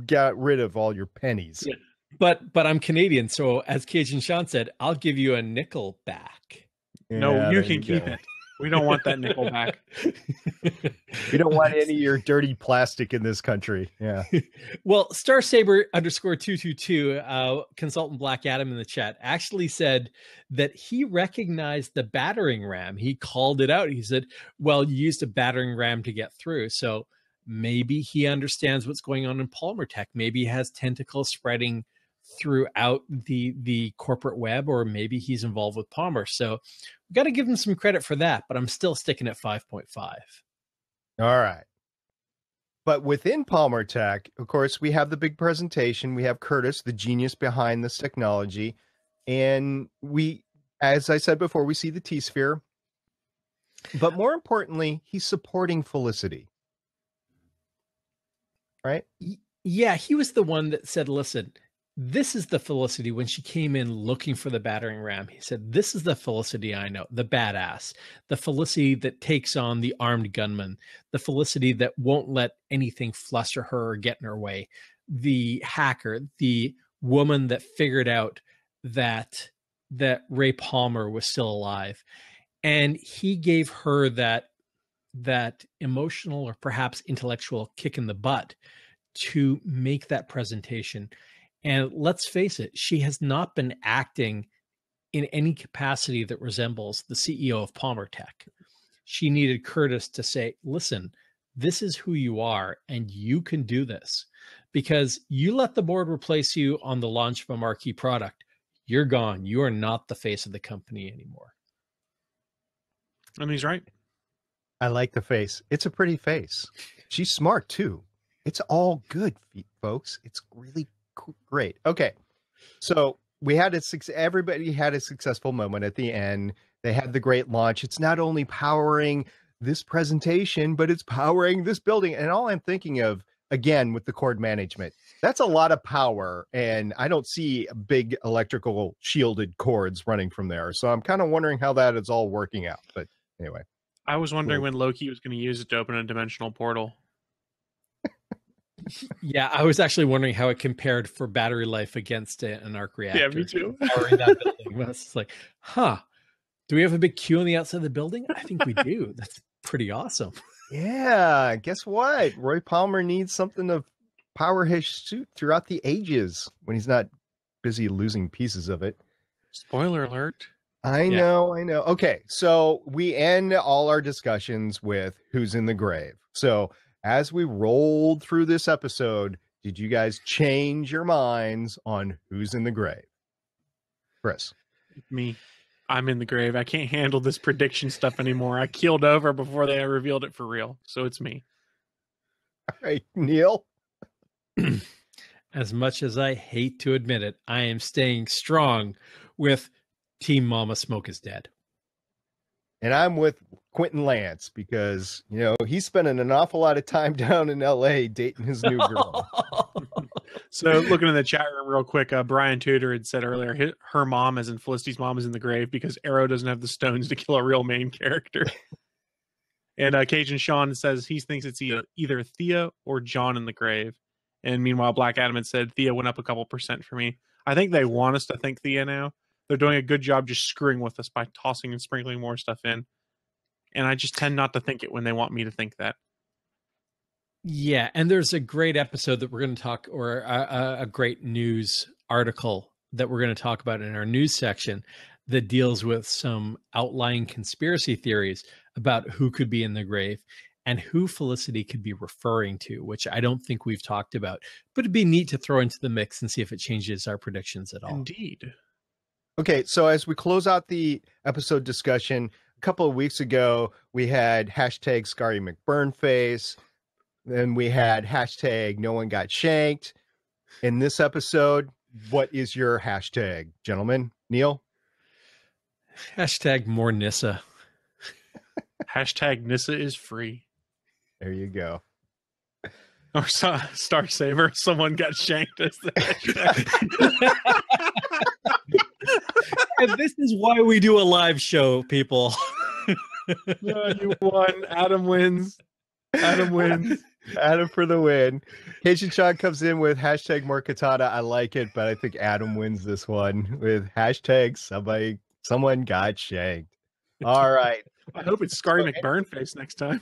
got rid of all your pennies. Yeah. But I'm Canadian, so as Cajun Sean said, I'll give you a nickel back. No, you can keep it. We don't want that nickel back. We don't want any of your dirty plastic in this country. Yeah. Well, Starsaber _222, consultant Black Adam in the chat, actually said that he recognized the battering ram. He called it out. He said, well, you used a battering ram to get through. So maybe he understands what's going on in Palmer Tech. Maybe he has tentacles spreading throughout the corporate web, or maybe he's involved with Palmer. So we've got to give him some credit for that, but I'm still sticking at 5.5. All right. But within Palmer Tech, of course, we have the big presentation. We have Curtis, the genius behind this technology. And we, as I said before, we see the T-Sphere. But more importantly, he's supporting Felicity. Right? Yeah, he was the one that said, listen, this is the Felicity when she came in looking for the battering ram. He said, this is the Felicity I know, the badass, the Felicity that takes on the armed gunman, the Felicity that won't let anything fluster her or get in her way, the hacker, the woman that figured out that Ray Palmer was still alive. And he gave her that emotional or perhaps intellectual kick in the butt to make that presentation. And let's face it, she has not been acting in any capacity that resembles the CEO of Palmer Tech. She needed Curtis to say, listen, this is who you are, and you can do this. Because you let the board replace you on the launch of a marquee product, you're gone. You are not the face of the company anymore. And he's right. I like the face. It's a pretty face. She's smart, too. It's all good, folks. It's really great. Okay. So we had everybody had a successful moment at the end. They had the great launch. It's not only powering this presentation, but it's powering this building. And all I'm thinking of, again, with the cord management, that's a lot of power. And I don't see big electrical shielded cords running from there. So I'm kind of wondering how that is all working out. But anyway. I was wondering when Loki was going to use it to open a dimensional portal. Yeah, I was actually wondering how it compared for battery life against an arc reactor. Yeah, me too. Powering that building. It's like, do we have a big queue on the outside of the building? I think we do. That's pretty awesome. Yeah, guess what? Roy Palmer needs something to power his suit throughout the ages when he's not busy losing pieces of it. Spoiler alert. I know. Okay, so we end all our discussions with who's in the grave. So as we rolled through this episode, did you guys change your minds on who's in the grave? Chris? Me. I'm in the grave. I can't handle this prediction stuff anymore. I keeled over before they revealed it for real. So it's me. All right, Neil. As much as I hate to admit it, I am staying strong with Team Mama Smoke is Dead. And I'm with Quentin Lance because, you know, he's spending an awful lot of time down in LA dating his new girl. So looking in the chat room real quick, Brian Tudor had said earlier, her mom, as in Felicity's mom, is in the grave because Arrow doesn't have the stones to kill a real main character. And Cajun Sean says he thinks it's either Thea or John in the grave. And meanwhile, Black Adam had said Thea went up a couple % for me. I think they want us to think Thea now. They're doing a good job just screwing with us by tossing and sprinkling more stuff in. And I just tend not to think it when they want me to think that. Yeah, and there's a great episode that we're going to talk, or a great news article that we're going to talk about in our news section that deals with some outlying conspiracy theories about who could be in the grave and who Felicity could be referring to, which I don't think we've talked about. But it'd be neat to throw into the mix and see if it changes our predictions at all. Indeed. Okay, so as we close out the episode discussion, a couple of weeks ago, we had hashtag Scary McBurnface. Then we had hashtag No One Got Shanked. In this episode, what is your hashtag, gentlemen? Neil? Hashtag more Nissa. Hashtag Nissa is free. There you go. Or Star Saver, someone got shanked as the hashtag. And this is why we do a live show, people. No, you won. Adam wins. Adam wins. Adam for the win. Cajun Sean comes in with hashtag more katana. I like it, but I think Adam wins this one with hashtag someone got shanked. All right. I hope it's Scary McBurnface next time.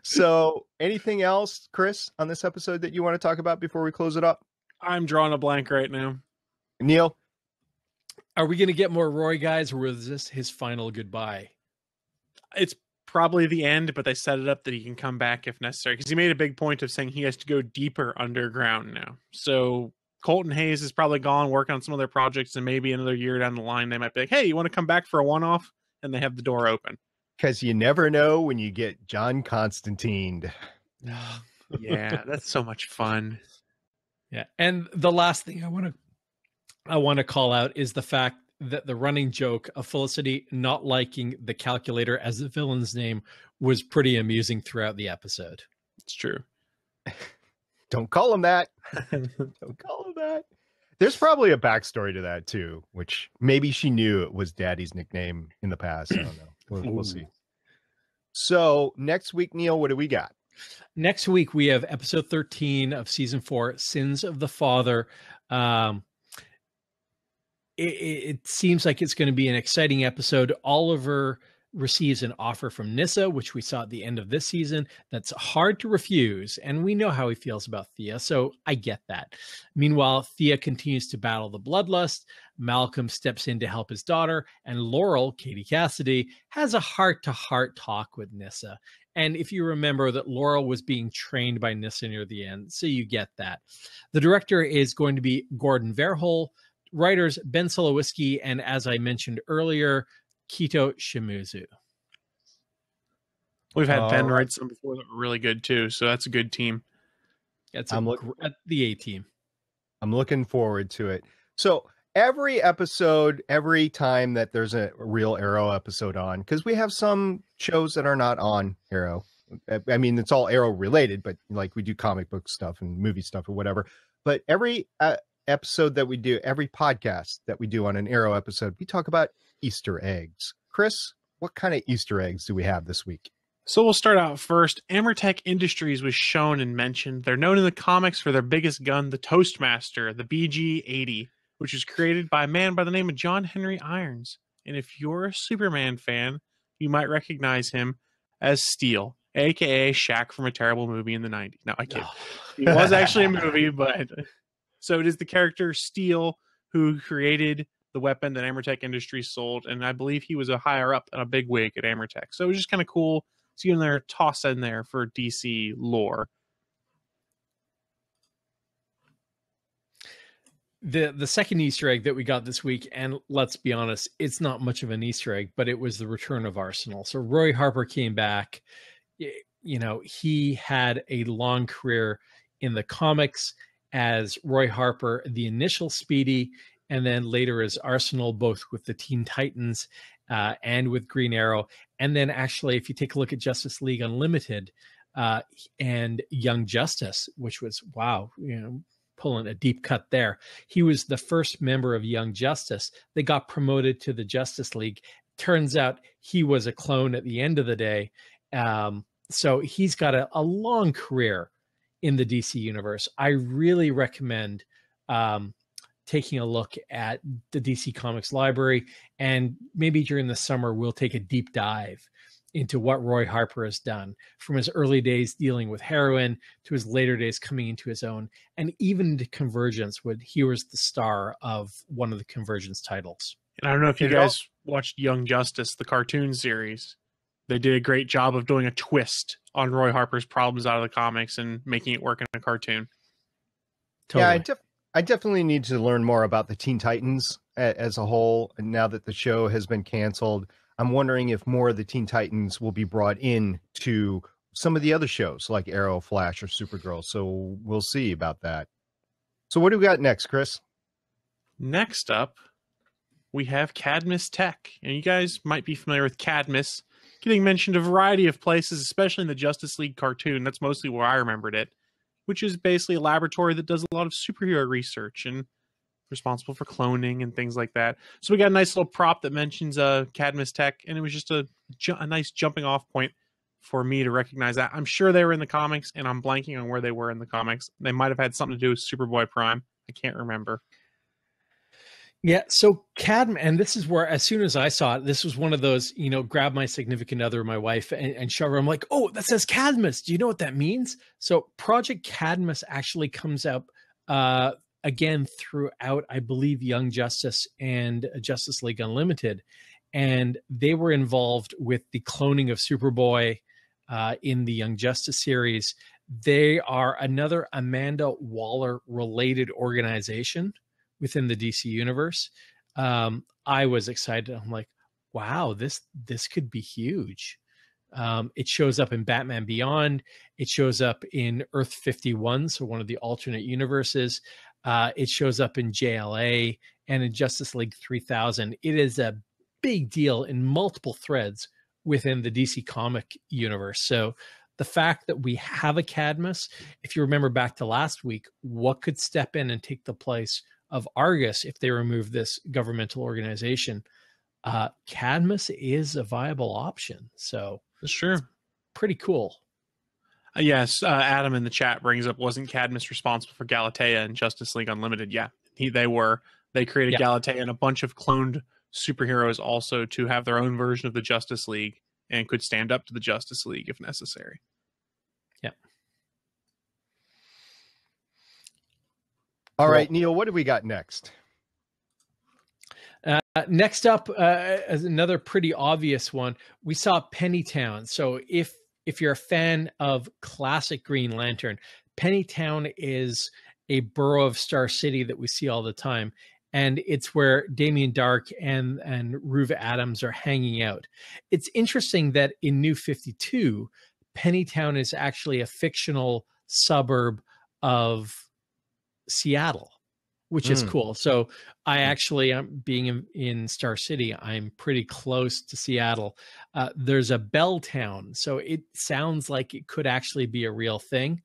So anything else, Chris, on this episode that you want to talk about before we close it up? I'm drawing a blank right now. Neil? Are we going to get more Roy, guys, or was this his final goodbye? It's probably the end, but they set it up that he can come back if necessary, because he made a big point of saying he has to go deeper underground now. So Colton Hayes is probably gone, working on some of their projects, and maybe another year down the line they might be like, hey, you want to come back for a one-off? And they have the door open. Because you never know when you get John Constantine. Yeah, that's so much fun. Yeah, and the last thing I want to call out is the fact that the running joke of Felicity not liking the calculator as the villain's name was pretty amusing throughout the episode. It's true. Don't call him that. Don't call him that. There's probably a backstory to that too, which maybe she knew it was Daddy's nickname in the past. I don't know. We'll see. So next week, Neil, what do we got? Next week, we have episode 13 of season 4, Sins of the Father. It seems like it's going to be an exciting episode. Oliver receives an offer from Nyssa, which we saw at the end of this season. That's hard to refuse, and we know how he feels about Thea, so I get that. Meanwhile, Thea continues to battle the bloodlust. Malcolm steps in to help his daughter, and Laurel, Katie Cassidy, has a heart-to-heart talk with Nyssa. And if you remember that Laurel was being trained by Nyssa near the end, so you get that. The director is going to be Gordon Verhul, writers Ben Solowiski, and as I mentioned earlier, Kito Shimizu. We've had Ben write some before that were really good too, so that's a good team. That's the A team. I'm looking forward to it. So every episode, every time that there's a real Arrow episode on, because we have some shows that are not on Arrow. I mean, it's all Arrow related, but like we do comic book stuff and movie stuff or whatever. But every episode that we do, every podcast that we do on an Arrow episode, we talk about Easter eggs. Chris, what kind of Easter eggs do we have this week? So we'll start out first. Amertech Industries was shown and mentioned. They're known in the comics for their biggest gun, the Toastmaster, the BG-80, which was created by a man by the name of John Henry Irons. And if you're a Superman fan, you might recognize him as Steel, a.k.a. Shaq from a terrible movie in the 90s. No, I kid. It was actually a movie, but... So it is the character Steel who created the weapon that Amertech Industries sold, and I believe he was a higher up and a big wig at Amertech. So it was just kind of cool seeing their toss in there for DC lore. The second Easter egg that we got this week, and let's be honest, it's not much of an Easter egg, but it was the return of Arsenal. So Roy Harper came back. You know, he had a long career in the comics as Roy Harper, the initial Speedy, and then later as Arsenal, both with the Teen Titans and with Green Arrow. And then actually, if you take a look at Justice League Unlimited and Young Justice, which was, wow, you know, pulling a deep cut there. He was the first member of Young Justice. They got promoted to the Justice League. Turns out he was a clone at the end of the day. So he's got a long career in the DC universe. I really recommend taking a look at the DC Comics library, and maybe during the summer, we'll take a deep dive into what Roy Harper has done from his early days dealing with heroin to his later days coming into his own, and even to Convergence, when he was the star of one of the Convergence titles. And I don't know if you guys watched Young Justice, the cartoon series. They did a great job of doing a twist on Roy Harper's problems out of the comics and making it work in a cartoon. Totally. Yeah, I definitely need to learn more about the Teen Titans as a whole. And now that the show has been canceled, I'm wondering if more of the Teen Titans will be brought in to some of the other shows like Arrow, Flash, or Supergirl. So we'll see about that. So what do we got next, Chris? Next up, we have Cadmus Tech. And you guys might be familiar with Cadmus getting mentioned a variety of places, especially in the Justice League cartoon. That's mostly where I remembered it, which is basically a laboratory that does a lot of superhero research and responsible for cloning and things like that. So we got a nice little prop that mentions Cadmus Tech, and it was just a nice jumping off point for me to recognize that. I'm sure they were in the comics, and I'm blanking on where they were in the comics. They might have had something to do with Superboy Prime. I can't remember. Yeah, so Cadmus, and this is where, as soon as I saw it, this was one of those, you know, grab my significant other, my wife, and show her. I'm like, oh, that says Cadmus. Do you know what that means? So Project Cadmus actually comes up again throughout, I believe, Young Justice and Justice League Unlimited. And they were involved with the cloning of Superboy in the Young Justice series. They are another Amanda Waller-related organization within the DC universe. I was excited. I'm like, wow, this could be huge. It shows up in Batman Beyond. It shows up in Earth 51, so one of the alternate universes. It shows up in JLA and in Justice League 3000. It is a big deal in multiple threads within the DC comic universe. So the fact that we have a Cadmus, if you remember back to last week, what could step in and take the place of Argus if they remove this governmental organization? Cadmus is a viable option. So sure, pretty cool. Yes, Adam in the chat brings up, wasn't Cadmus responsible for Galatea and Justice League Unlimited? Yeah, they created Galatea and a bunch of cloned superheroes also to have their own version of the Justice League and could stand up to the Justice League if necessary. Yeah. All right, Neil, what do we got next? Next up, as another pretty obvious one, we saw Pennytown. So if you're a fan of classic Green Lantern, Pennytown is a borough of Star City that we see all the time. And it's where Damien Dark and Ruva Adams are hanging out. It's interesting that in New 52, Pennytown is actually a fictional suburb of Seattle, which is cool. So I actually, being in Star City, I'm pretty close to Seattle. There's a Belltown, so it sounds like it could actually be a real thing.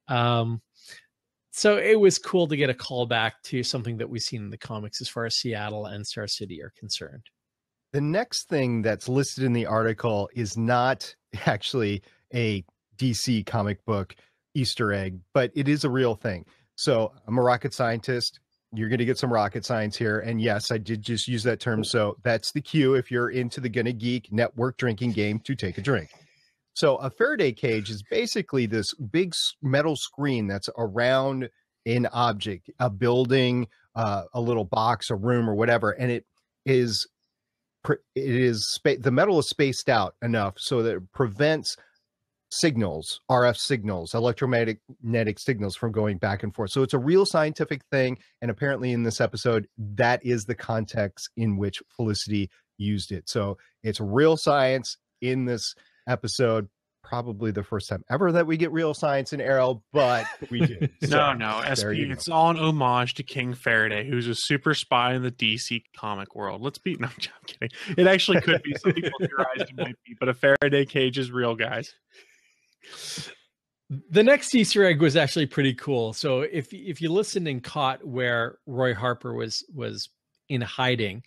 So it was cool to get a call back to something that we've seen in the comics as far as Seattle and Star City are concerned. The next thing that's listed in the article is not actually a DC comic book Easter egg, but it is a real thing. So I'm a rocket scientist. You're going to get some rocket science here. And yes, I did just use that term. So that's the cue if you're into the GonnaGeek network drinking game to take a drink. So a Faraday cage is basically this big metal screen that's around an object, a building, a little box, a room, or whatever. And the metal is spaced out enough so that it prevents signals, RF signals, electromagnetic signals from going back and forth. So it's a real scientific thing. And apparently in this episode, that is the context in which Felicity used it. So it's real science in this episode. Probably the first time ever that we get real science in Arrow, but we do. So, no, SP. It's all an homage to King Faraday, who's a super spy in the DC comic world. No, I'm kidding. It actually could be. Some people theorized it might be, but a Faraday cage is real, guys. The next Easter egg was actually pretty cool. So if you listened and caught where Roy Harper was in hiding,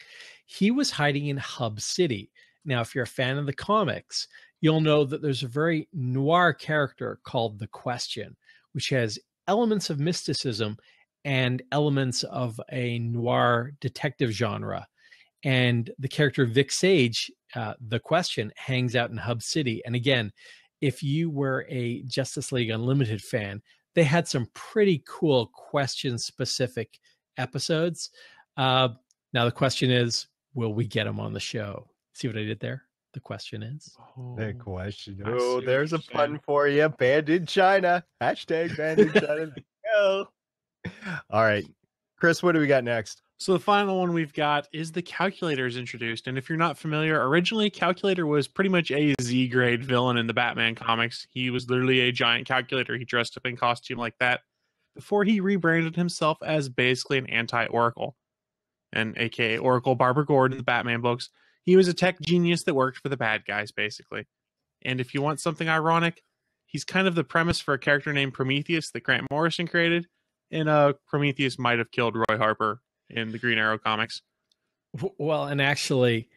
he was hiding in Hub City. Now, if you're a fan of the comics, you'll know that there's a very noir character called The Question, which has elements of mysticism and elements of a noir detective genre. And the character Vic Sage, The Question, hangs out in Hub City. And again, if you were a Justice League Unlimited fan, they had some pretty cool question-specific episodes. Now the question is, will we get them on the show? See what I did there? The question is. The question. Oh, there's a pun for you. Banned in China. Hashtag banned in China. Go. All right. Chris, what do we got next? So the final one we've got is the Calculator is introduced. And if you're not familiar, originally Calculator was pretty much a Z-grade villain in the Batman comics. He was literally a giant calculator. He dressed up in costume like that before he rebranded himself as basically an anti-Oracle. And aka Oracle Barbara Gordon in the Batman books. He was a tech genius that worked for the bad guys, basically. And if you want something ironic, he's kind of the premise for a character named Prometheus that Grant Morrison created. And Prometheus might have killed Roy Harper in the Green Arrow comics. Well, and actually,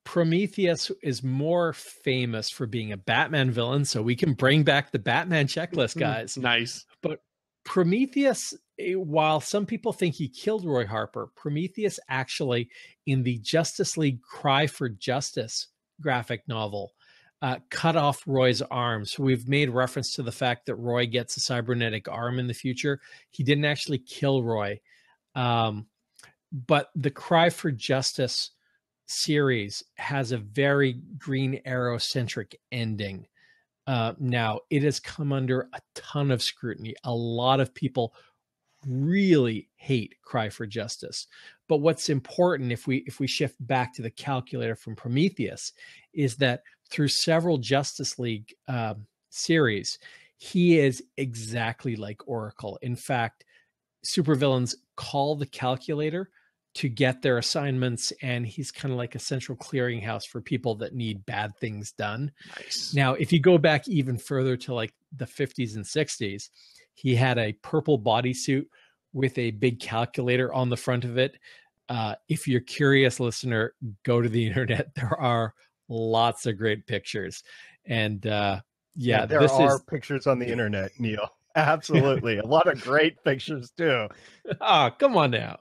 Prometheus is more famous for being a Batman villain, so we can bring back the Batman checklist, guys. Nice. But Prometheus, while some people think he killed Roy Harper, Prometheus actually, in the Justice League Cry for Justice graphic novel, cut off Roy's arms. So we've made reference to the fact that Roy gets a cybernetic arm in the future. He didn't actually kill Roy. But the Cry for Justice series has a very Green Arrow-centric ending. Now, it has come under a ton of scrutiny. A lot of people really hate Cry for Justice. But what's important, if we shift back to the Calculator from Prometheus, is that through several Justice League series, he is exactly like Oracle. In fact, supervillains call the Calculator to get their assignments, and he's kind of like a central clearinghouse for people that need bad things done. Nice. Now, if you go back even further to like the 50s and 60s, he had a purple bodysuit with a big calculator on the front of it. If you're curious, listener, go to the internet. There are lots of great pictures. And there are pictures on the internet, Neil. Absolutely. A lot of great pictures too. Oh, come on now.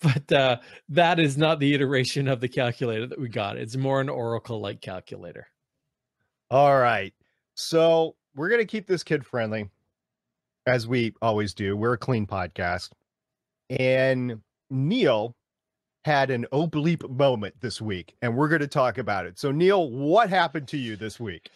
But that is not the iteration of the calculator that we got. It's more an Oracle-like calculator. All right. So we're going to keep this kid friendly, as we always do. We're a clean podcast. And Neil had an bleep moment this week, and we're going to talk about it. So, Neil, what happened to you this week?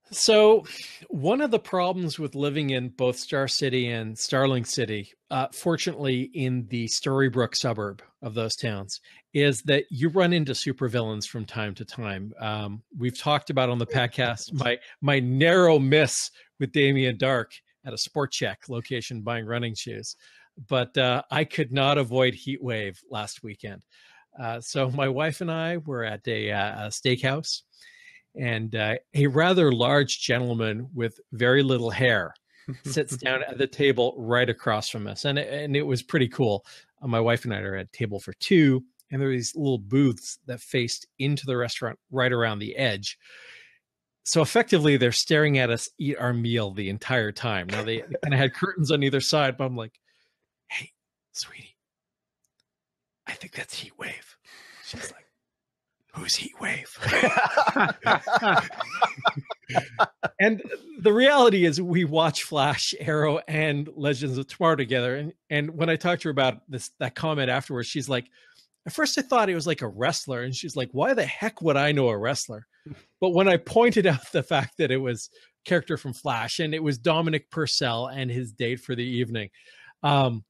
So one of the problems with living in both Star City and Starling City, fortunately in the Storybrooke suburb of those towns, is that you run into supervillains from time to time. We've talked about on the podcast my narrow miss with Damien Dark at a Sport Check location buying running shoes. But I could not avoid heat wave last weekend. So my wife and I were at a steakhouse. And a rather large gentleman with very little hair sits down at the table right across from us. And it was pretty cool. My wife and I are at a table for two, and there were these little booths that faced into the restaurant right around the edge. So effectively, they're staring at us eat our meal the entire time. Now, they kind of had curtains on either side, but I'm like, hey, sweetie, I think that's heat wave. She's like, who's heat wave? And the reality is we watch Flash, Arrow, and Legends of Tomorrow together. And when I talked to her about that comment afterwards, she's like, at first I thought it was like a wrestler. And she's like, why the heck would I know a wrestler? But when I pointed out the fact that it was character from Flash, and it was Dominic Purcell and his date for the evening. Now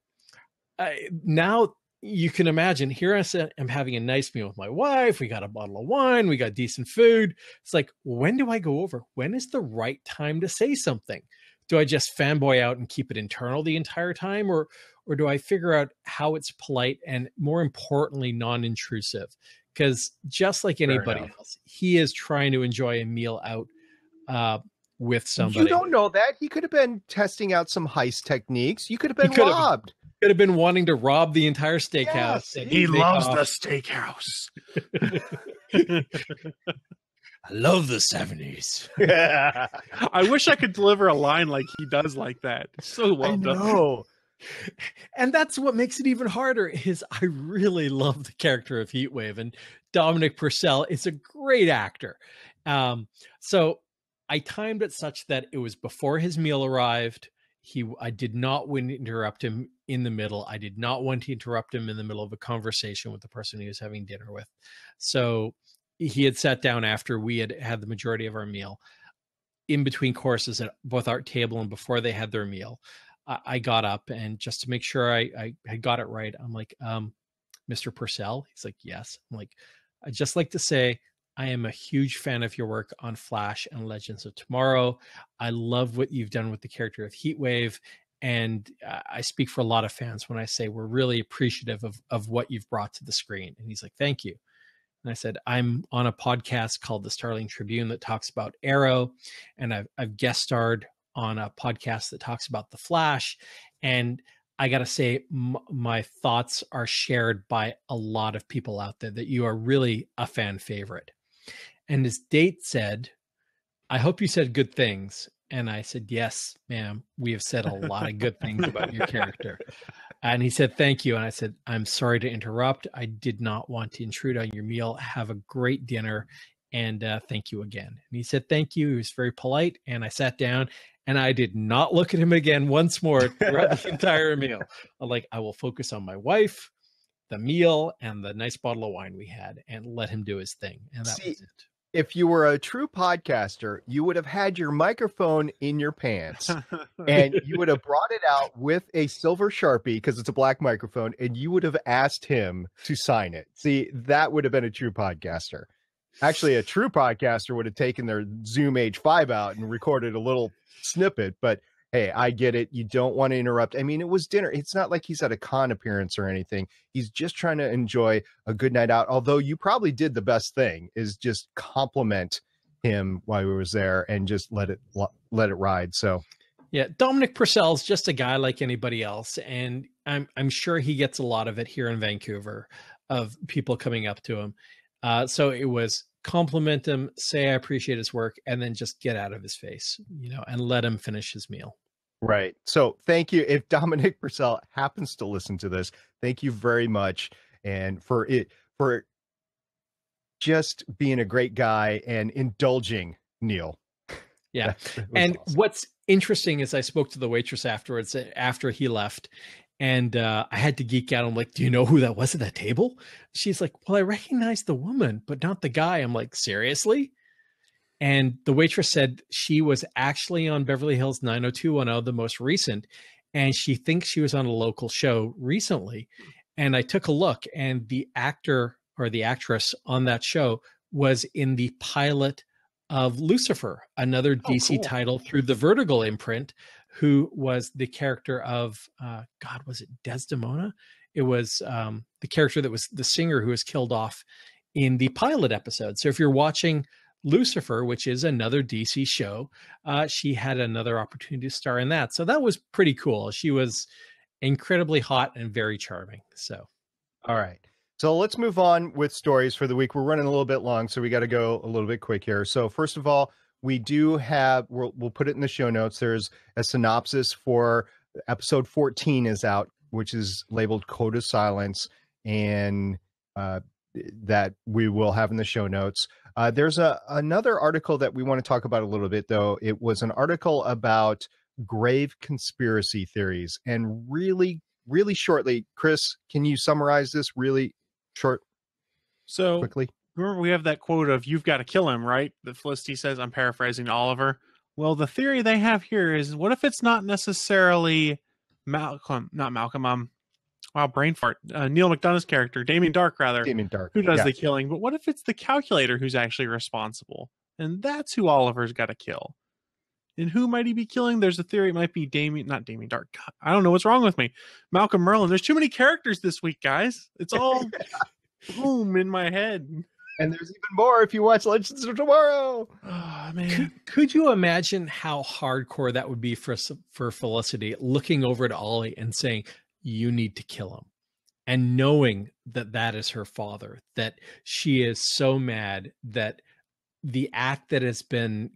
you can imagine, here I'm having a nice meal with my wife. We got a bottle of wine. We got decent food. It's like, when do I go over? When is the right time to say something? Do I just fanboy out and keep it internal the entire time? Or do I figure out how it's polite and, more importantly, non-intrusive? Because just like anybody else, he is trying to enjoy a meal out with somebody. You don't know that. He could have been testing out some heist techniques. You could have been robbed. Could have been wanting to rob the entire steakhouse. Yes, he loves the steakhouse. I love the 70s. I wish I could deliver a line like he does like that. It's so well done. And that's what makes it even harder is I really love the character of Heatwave, and Dominic Purcell is a great actor. So I timed it such that it was before his meal arrived. I did not want to interrupt him in the middle. I did not want to interrupt him in the middle of a conversation with the person he was having dinner with. So he had sat down after we had had the majority of our meal, in between courses at both our table and before they had their meal. I got up, and just to make sure I got it right, I'm like, Mr. Purcell? He's like, yes. I'm like, I'd just like to say, I am a huge fan of your work on Flash and Legends of Tomorrow. I love what you've done with the character of Heatwave. And I speak for a lot of fans when I say we're really appreciative of what you've brought to the screen. And he's like, thank you. And I said, I'm on a podcast called the Starling Tribune that talks about Arrow. And I've guest starred on a podcast that talks about the Flash. And I got to say, my thoughts are shared by a lot of people out there, that you are really a fan favorite. And his date said, I hope you said good things. And I said, yes, ma'am, we have said a lot of good things about your character. And he said, thank you. And I said, I'm sorry to interrupt. I did not want to intrude on your meal. Have a great dinner. And thank you again. And he said, thank you. He was very polite. And I sat down, and I did not look at him again once more throughout the entire meal. I'm like, I will focus on my wife, the meal, and the nice bottle of wine we had, and let him do his thing. And that was it. If you were a true podcaster, you would have had your microphone in your pants and you would have brought it out with a silver Sharpie, because it's a black microphone, and you would have asked him to sign it. See, that would have been a true podcaster. Actually, a true podcaster would have taken their Zoom H5 out and recorded a little snippet, but hey, I get it. You don't want to interrupt. I mean, it was dinner. It's not like he's at a con appearance or anything. He's just trying to enjoy a good night out. Although you probably did the best thing, is just compliment him while he was there and just let it ride. So yeah, Dominic Purcell's just a guy like anybody else. And I'm sure he gets a lot of it here in Vancouver, of people coming up to him. So it was compliment him, say I appreciate his work, and then just get out of his face, and let him finish his meal. Right. So thank you. If Dominic Purcell happens to listen to this, thank you very much. And for just being a great guy and indulging Neil. Yeah. And awesome. What's interesting is I spoke to the waitress afterwards, after he left, and I had to geek out. I'm like, do you know who that was at that table? She's like, well, I recognize the woman, but not the guy. I'm like, seriously? And the waitress said she was actually on Beverly Hills 90210, the most recent, and she thinks she was on a local show recently. And I took a look, and the actor or the actress on that show was in the pilot of Lucifer, another DC title through the Vertigo imprint, who was the character of, was it Desdemona? It was the character that was the singer who was killed off in the pilot episode. So if you're watching Lucifer, which is another DC show, she had another opportunity to star in that. So that was pretty cool. She was incredibly hot and very charming. So, all right. So let's move on with stories for the week. We're running a little bit long, so we got to go a little bit quick here. So first of all, we do have, we'll put it in the show notes. There's a synopsis for episode 14 is out, which is labeled Code of Silence, and that we will have in the show notes. There's another article that we want to talk about a little bit, though. It was an article about grave conspiracy theories, and really, really shortly, Chris, can you summarize this really short? Quickly. Remember, we have that quote of "You've got to kill him," right? That Felicity says. I'm paraphrasing Oliver. Well, the theory they have here is, what if it's not necessarily not Malcolm, wow, brain fart. Neil McDonough's character, Damien Dark, rather, Damien Dark, who does yeah. the killing. But what if it's the calculator who's actually responsible? And that's who Oliver's got to kill. And who might he be killing? There's a theory it might be not Damien Dark. God, I don't know what's wrong with me. Malcolm Merlyn. There's too many characters this week, guys. It's all boom in my head. And there's even more if you watch Legends of Tomorrow. Oh, man. Could you imagine how hardcore that would be for Felicity, looking over at Ollie and saying, you need to kill him, and knowing that that is her father, that she is so mad that the act that has been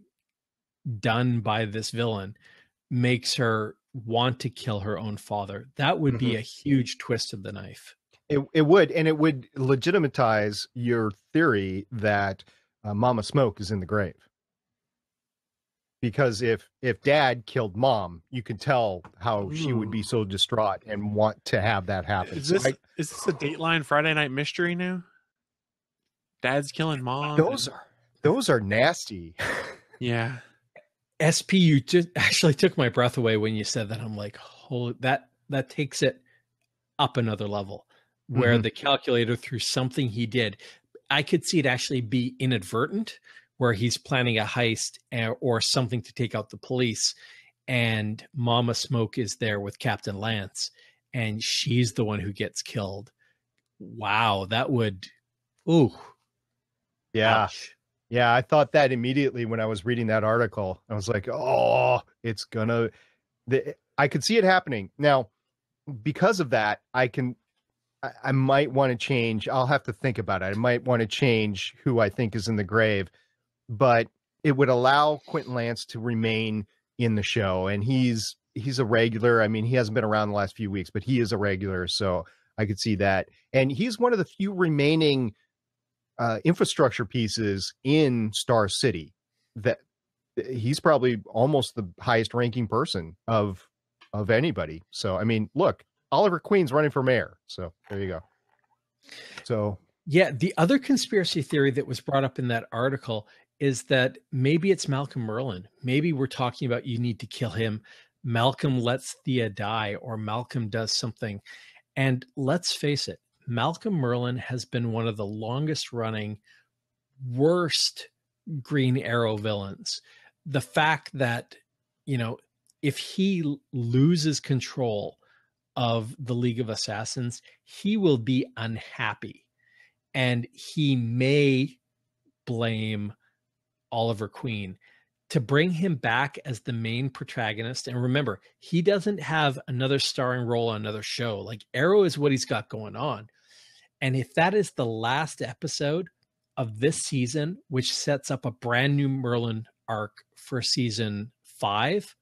done by this villain makes her want to kill her own father. That would be a huge twist of the knife. It would, and it would legitimize your theory that Mama Smoke is in the grave. Because if Dad killed Mom, you could tell how she would be so distraught and want to have that happen. Is this a Dateline Friday Night Mystery now? Dad's killing Mom. Those are nasty. Yeah. SP, you just actually took my breath away when you said that. I'm like, holy, that takes it up another level, where the calculator, through something he did, I could see it actually be inadvertent, where he's planning a heist or something to take out the police, and Mama Smoke is there with Captain Lance, and she's the one who gets killed. Wow, that would, ooh. Yeah. Ouch. Yeah, I thought that immediately when I was reading that article. I was like, oh, it's gonna... I could see it happening. Now, because of that, I might want to change. I'll have to think about it. I might want to change who I think is in the grave, but it would allow Quentin Lance to remain in the show. And he's a regular. I mean, he hasn't been around the last few weeks, but he is a regular. So I could see that. And he's one of the few remaining infrastructure pieces in Star City that he's probably almost the highest ranking person of anybody. So, I mean, look, Oliver Queen's running for mayor. So there you go. So, yeah, the other conspiracy theory that was brought up in that article is that maybe it's Malcolm Merlyn. Maybe we're talking about, you need to kill him. Malcolm lets Thea die, or Malcolm does something. And let's face it, Malcolm Merlyn has been one of the longest running, worst Green Arrow villains. The fact that, if he loses control of the League of Assassins, he will be unhappy, and he may blame Oliver Queen. To bring him back as the main protagonist, and remember, he doesn't have another starring role on another show. Like, Arrow is what he's got going on. And if that is the last episode of this season, which sets up a brand new Merlin arc for season 5,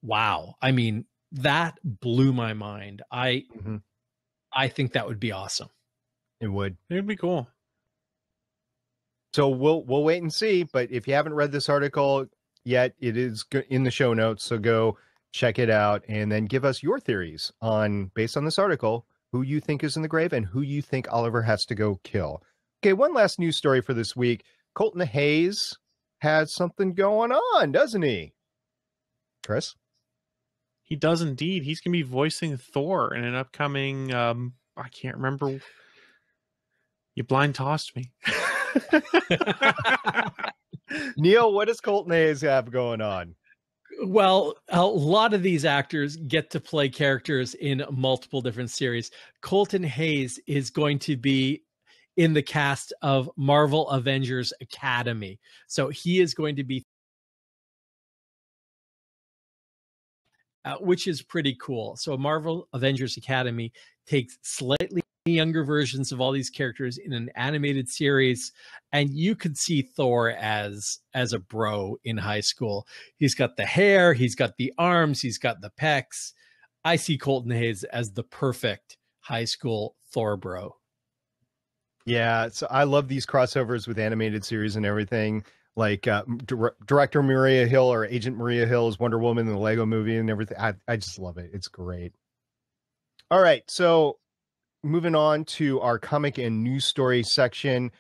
wow. I mean, that blew my mind. I think that would be awesome. it would. It'd be cool. So we'll wait and see. But if you haven't read this article yet, it is in the show notes. So go check it out and then give us your theories based on this article, who you think is in the grave and who you think Oliver has to go kill. Okay, one last news story for this week. Colton Hayes has something going on, doesn't he? Chris? He does indeed. He's going to be voicing Thor in an upcoming, I can't remember. You blind tossed me. Neil, what does Colton Hayes have going on? Well, a lot of these actors get to play characters in multiple different series. Colton Hayes is going to be in the cast of Marvel Avengers Academy. So he is going to be, which is pretty cool. So Marvel Avengers Academy takes slightly younger versions of all these characters in an animated series, and you could see Thor as a bro in high school. He's got the hair, he's got the arms, he's got the pecs. I see Colton Hayes as the perfect high school Thor bro. Yeah, so I love these crossovers with animated series and everything. Like director Maria Hill, or Agent Maria Hill's Wonder Woman in the Lego movie and everything. I just love it. It's great. All right, so moving on to our comic and news story section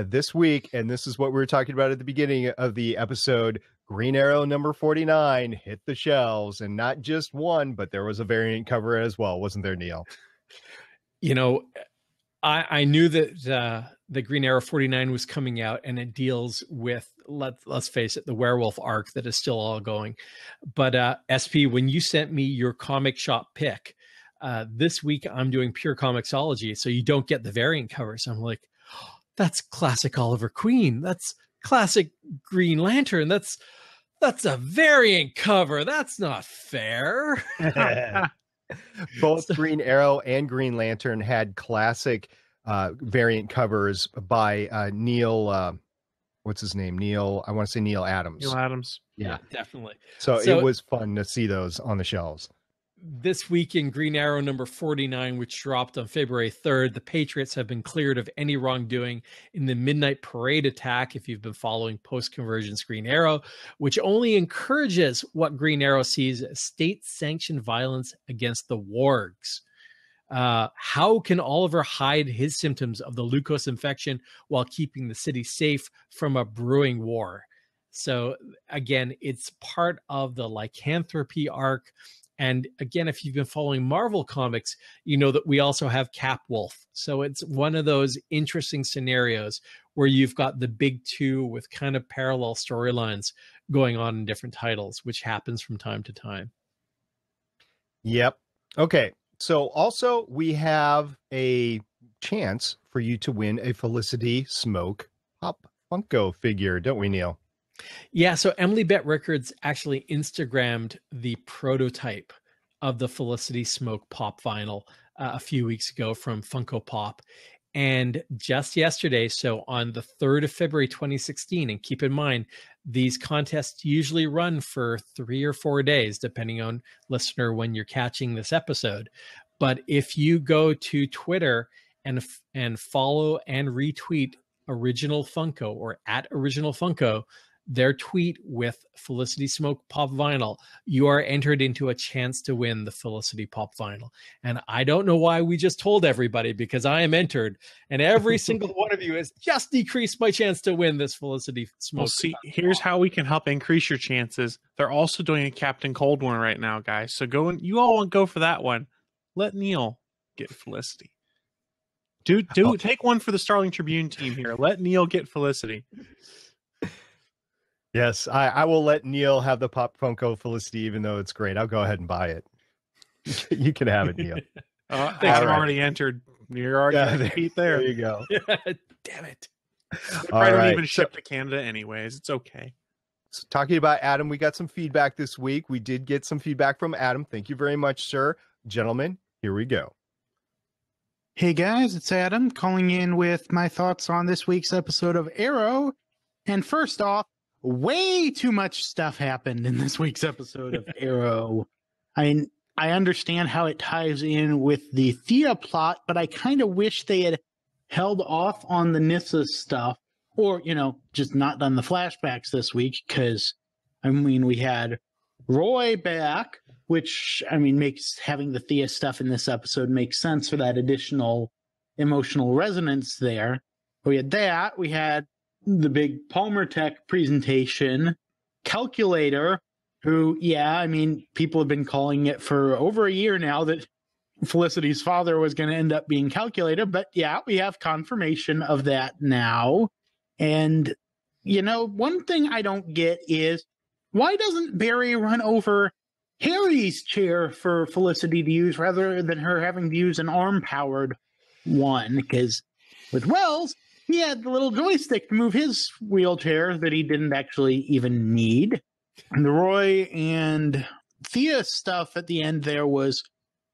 this week, and this is what we were talking about at the beginning of the episode. Green Arrow number 49 hit the shelves, and not just one, but there was a variant cover as well, wasn't there, Neil? You know, I knew that the Green Arrow 49 was coming out, and it deals with, let's face it, the werewolf arc that is still all going. But SP, when you sent me your comic shop pick, this week I'm doing pure comicsology, so you don't get the variant covers. I'm like, oh, that's classic Oliver Queen. That's classic Green Lantern. That's a variant cover. That's not fair. Both Green Arrow and Green Lantern had classic variant covers by Neil. What's his name? Neil. I want to say Neil Adams. Neil Adams. Yeah, definitely. So it was fun to see those on the shelves. This week in Green Arrow number 49, which dropped on February 3rd, the Patriots have been cleared of any wrongdoing in the Midnight Parade attack, if you've been following post-convergence Green Arrow, which only encourages what Green Arrow sees as state-sanctioned violence against the wargs. How can Oliver hide his symptoms of the Leucos infection while keeping the city safe from a brewing war? So again, it's part of the lycanthropy arc. And again, if you've been following Marvel Comics, you know that we also have Cap Wolf. So it's one of those interesting scenarios where you've got the big two with kind of parallel storylines going on in different titles, which happens from time to time. Yep. Okay. So also we have a chance for you to win a Felicity Smoke Pop Funko figure, don't we, Neil? Yeah, so Emily Bett Rickards actually Instagrammed the prototype of the Felicity Smoke Pop vinyl a few weeks ago from Funko Pop. And just yesterday, so on the 3rd of February 2016, and keep in mind, these contests usually run for 3 or 4 days, depending on listener when you're catching this episode. But if you go to Twitter and follow and retweet Original Funko or at Original Funko, their tweet with Felicity Smoke Pop vinyl, you are entered into a chance to win the Felicity Pop vinyl. And I don't know why we just told everybody, because I am entered, and every single one of you has just decreased my chance to win this Felicity Smoke. Well, see, here's how we can help increase your chances. They're also doing a Captain Cold one right now, guys. So go and you all want to go for that one. Let Neil get Felicity. Take one for the Starling Tribune team here. Let Neil get Felicity. Yes, I will let Neil have the Pop Funko Felicity, even though it's great. I'll go ahead and buy it. You can have it, Neil. I'm already entered. You're already beat there. There you go. Damn it. I don't even ship to Canada anyways. It's okay. So talking about Adam, we got some feedback this week. We did get some feedback from Adam. Thank you very much, sir. Gentlemen, here we go. Hey guys, it's Adam calling in with my thoughts on this week's episode of Arrow. And first off, way too much stuff happened in this week's episode of Arrow. I understand how it ties in with the Thea plot, but I kind of wish they had held off on the Nyssa stuff, or, just not done the flashbacks this week, because, we had Roy back, which, makes having the Thea stuff in this episode makes sense for that additional emotional resonance there. We had that. We had the big Palmer Tech presentation, Calculator, who, people have been calling it for over a year now that Felicity's father was going to end up being Calculator, but we have confirmation of that now. And, one thing I don't get is, why doesn't Barry run over Harry's chair for Felicity to use rather than her having to use an arm-powered one? Because with Wells, he had the little joystick to move his wheelchair that he didn't actually even need. And the Roy and Thea stuff at the end there was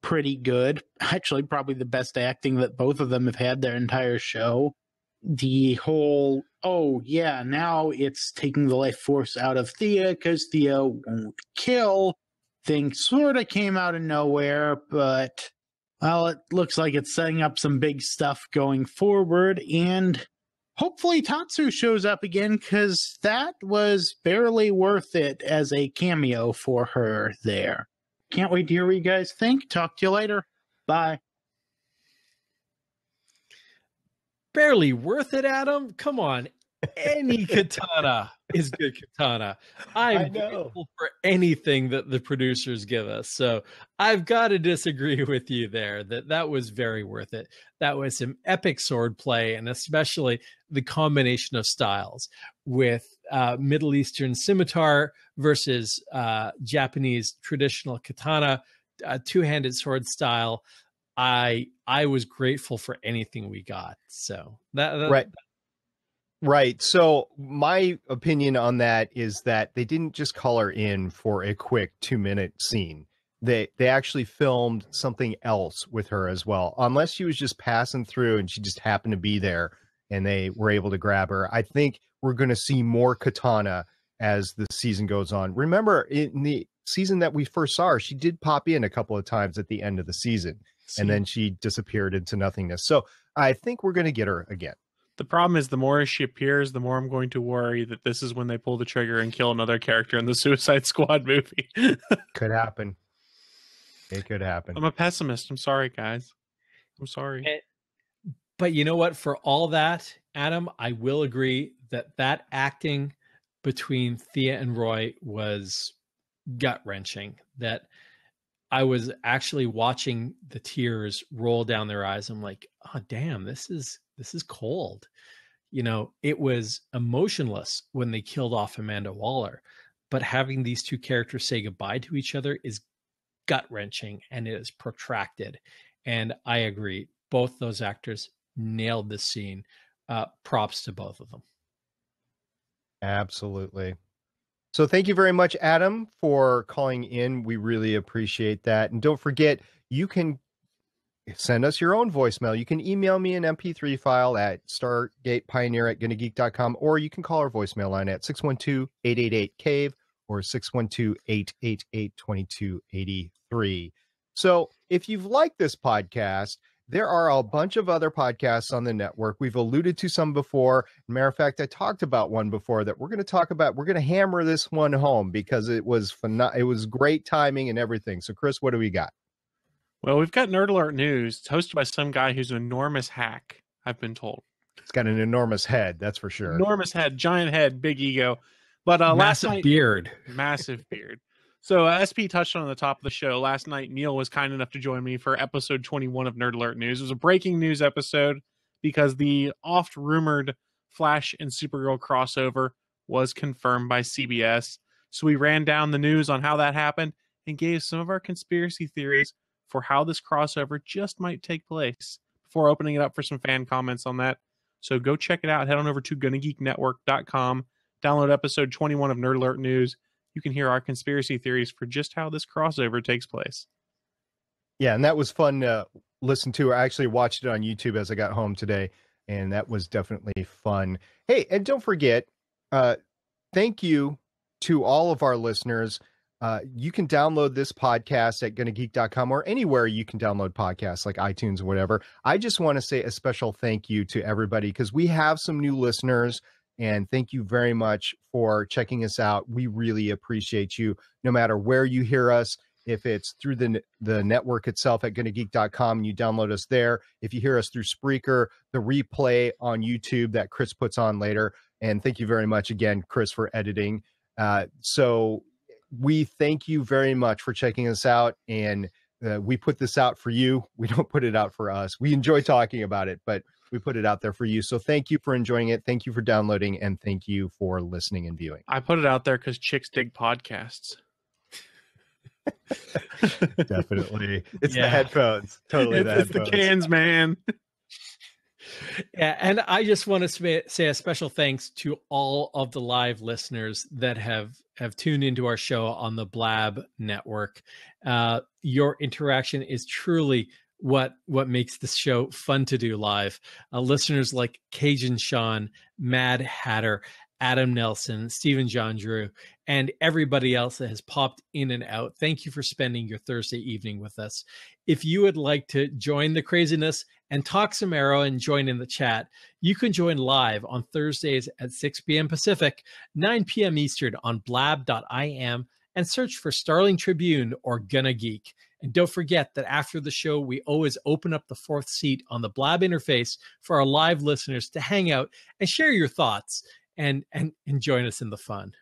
pretty good. Actually, probably the best acting that both of them have had their entire show. The whole, now it's taking the life force out of Thea because Thea won't kill thing sort of came out of nowhere, but it looks like it's setting up some big stuff going forward, and hopefully Tatsu shows up again, because that was barely worth it as a cameo for her there. Can't wait to hear what you guys think. Talk to you later. Bye. Barely worth it, Adam? Come on. any katana is good katana. I'm grateful for anything that the producers give us. So I've got to disagree with you there. That was very worth it. That was some epic sword play, and especially the combination of styles with Middle Eastern scimitar versus Japanese traditional katana, two-handed sword style. I was grateful for anything we got. So that Right. So my opinion on that is that they didn't just color in for a quick 2-minute scene. They actually filmed something else with her as well. Unless she was just passing through and she just happened to be there and they were able to grab her. I think we're going to see more katana as the season goes on. Remember, in the season that we first saw her, she did pop in a couple of times at the end of the season, and then she disappeared into nothingness. So I think we're going to get her again. The problem is the more she appears, the more I'm going to worry that this is when they pull the trigger and kill another character in the Suicide Squad movie. Could happen. It could happen. I'm a pessimist. I'm sorry, guys. I'm sorry. But you know what? For all that, Adam, I will agree that acting between Thea and Roy was gut-wrenching. That I was actually watching the tears roll down their eyes. I'm like, oh, damn, this is cold. You know, it was emotionless when they killed off Amanda Waller, but having these two characters say goodbye to each other is gut-wrenching, and it is protracted. And I agree, both those actors nailed the scene. Props to both of them. Absolutely. So thank you very much, Adam, for calling in. We really appreciate that. And don't forget, you can send us your own voicemail. You can email me an MP3 file at stargatepioneer@GonnaGeek.com, or you can call our voicemail line at 612-888-CAVE or 612-888-2283. So if you've liked this podcast, there are a bunch of other podcasts on the network. We've alluded to some before. Matter of fact, I talked about one before that we're going to talk about. We're going to hammer this one home because it was it was great timing and everything. So, Chris, what do we got? Well, we've got Nerd Alert News. It's hosted by some guy who's an enormous hack, I've been told. It's got an enormous head, that's for sure. Enormous head, giant head, big ego. But massive beard. Massive beard. So SP touched on the top of the show. Last night, Neil was kind enough to join me for episode 21 of Nerd Alert News. It was a breaking news episode because the oft-rumored Flash and Supergirl crossover was confirmed by CBS. So we ran down the news on how that happened and gave some of our conspiracy theories for how this crossover just might take place before opening it up for some fan comments on that. So go check it out. Head on over to GonnaGeekNetwork.com. Download episode 21 of Nerd Alert News. You can hear our conspiracy theories for just how this crossover takes place. Yeah, and that was fun to listen to. I actually watched it on YouTube as I got home today, and that was definitely fun. Hey, and don't forget, thank you to all of our listeners. You can download this podcast at GonnaGeek.com or anywhere you can download podcasts like iTunes or whatever. I just want to say a special thank you to everybody because we have some new listeners. And thank you very much for checking us out. We really appreciate you, no matter where you hear us. If it's through the network itself at GonnaGeek.com, you download us there. If you hear us through Spreaker, the replay on YouTube that Chris puts on later. And thank you very much again, Chris, for editing. So we thank you very much for checking us out. And we put this out for you. We don't put it out for us. We enjoy talking about it, but we put it out there for you. So thank you for enjoying it. Thank you for downloading, and thank you for listening and viewing. I put it out there because chicks dig podcasts. Definitely. It's the headphones. Totally the headphones. It's the cans, man. Yeah, and I just want to say a special thanks to all of the live listeners that have tuned into our show on the Blab Network. Your interaction is truly what makes this show fun to do live. Listeners like Cajun Sean, Mad Hatter, Adam Nelson, Stephen John Drew, and everybody else that has popped in and out. Thank you for spending your Thursday evening with us. If you would like to join the craziness and talk some Arrow and join in the chat, you can join live on Thursdays at 6 p.m. Pacific, 9 p.m. Eastern on blab.im, and search for Starling Tribune or GonnaGeek. And don't forget that after the show, we always open up the fourth seat on the Blab interface for our live listeners to hang out and share your thoughts and join us in the fun.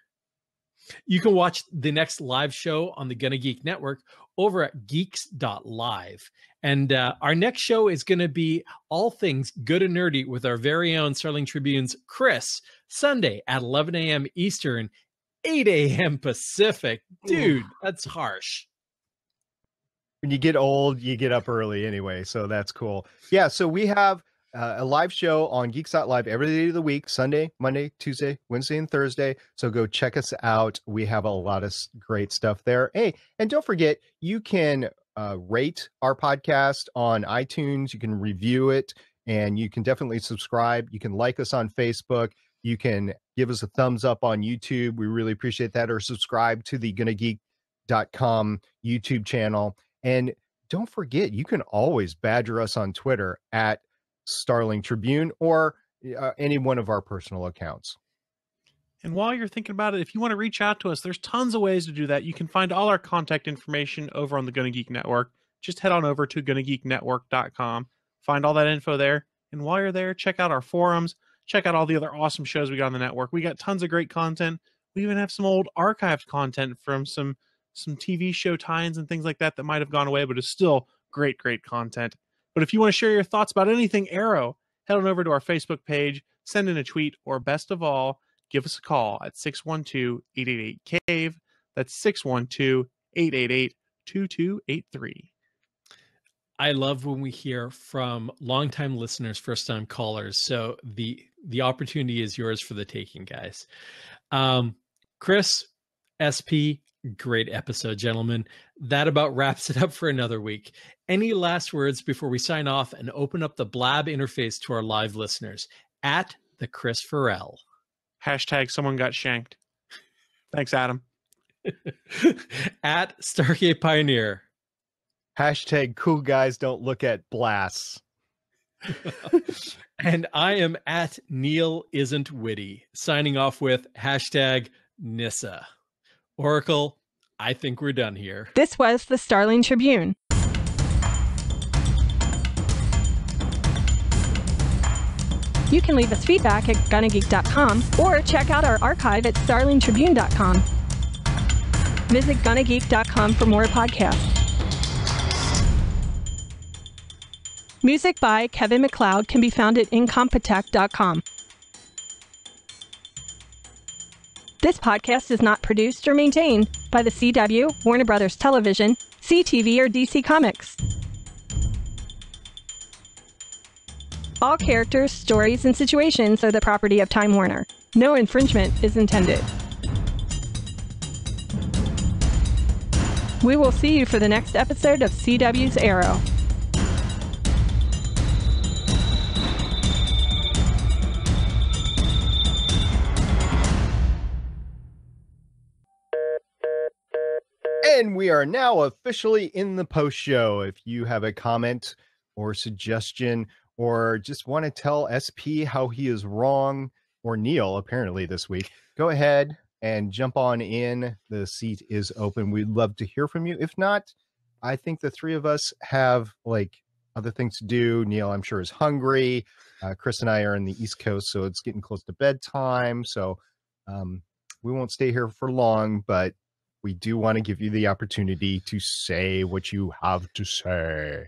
You can watch the next live show on the GonnaGeek network over at geeks.live. And our next show is going to be all things good and nerdy with our very own Starling Tribune's Chris, Sunday at 11 a.m. Eastern, 8 a.m. Pacific. Dude, that's harsh. When you get old, you get up early anyway, so that's cool. Yeah, so we have a live show on Geeks.live every day of the week, Sunday, Monday, Tuesday, Wednesday, and Thursday. So go check us out. We have a lot of great stuff there. Hey, and don't forget, you can rate our podcast on iTunes. You can review it, and you can definitely subscribe. You can like us on Facebook. You can give us a thumbs up on YouTube. We really appreciate that. Or subscribe to the GonnaGeek.com YouTube channel. And don't forget, you can always badger us on Twitter at Starling Tribune or any one of our personal accounts. And while you're thinking about it, if you want to reach out to us, there's tons of ways to do that. You can find all our contact information over on the GonnaGeek Network. Just head on over to GonnaGeekNetwork.com. Find all that info there. And while you're there, check out our forums. Check out all the other awesome shows we got on the network. We got tons of great content. We even have some old archived content from some TV show tie-ins and things like that might have gone away, but it's still great content. But if you want to share your thoughts about anything Arrow, head on over to our Facebook page, send in a tweet, or best of all, give us a call at 612-888-CAVE. That's 612-888-2283. I love when we hear from longtime listeners, first-time callers. So the opportunity is yours for the taking, guys. Chris, SP, great episode, gentlemen. That about wraps it up for another week. Any last words before we sign off and open up the Blab interface to our live listeners? At the Chris Farrell. # someone got shanked. Thanks, Adam. At Stargate Pioneer. # cool guys don't look at blasts. And I am at Neil Isn't Witty, signing off with #Nissa. Oracle, I think we're done here. This was the Starling Tribune. You can leave us feedback at GonnaGeek.com or check out our archive at StarlingTribune.com. Visit GonnaGeek.com for more podcasts. Music by Kevin MacLeod can be found at Incompetech.com. This podcast is not produced or maintained by the CW, Warner Brothers Television, CTV, or DC Comics. All characters, stories, and situations are the property of Time Warner. No infringement is intended. We will see you for the next episode of CW's Arrow. And we are now officially in the post show. If you have a comment or suggestion or just want to tell SP how he is wrong, or Neil apparently this week, go ahead and jump on in. The seat is open. We'd love to hear from you. If not, I think the three of us have other things to do. Neil, I'm sure, is hungry. Chris and I are in the East Coast, so it's getting close to bedtime. So we won't stay here for long, but we do want to give you the opportunity to say what you have to say.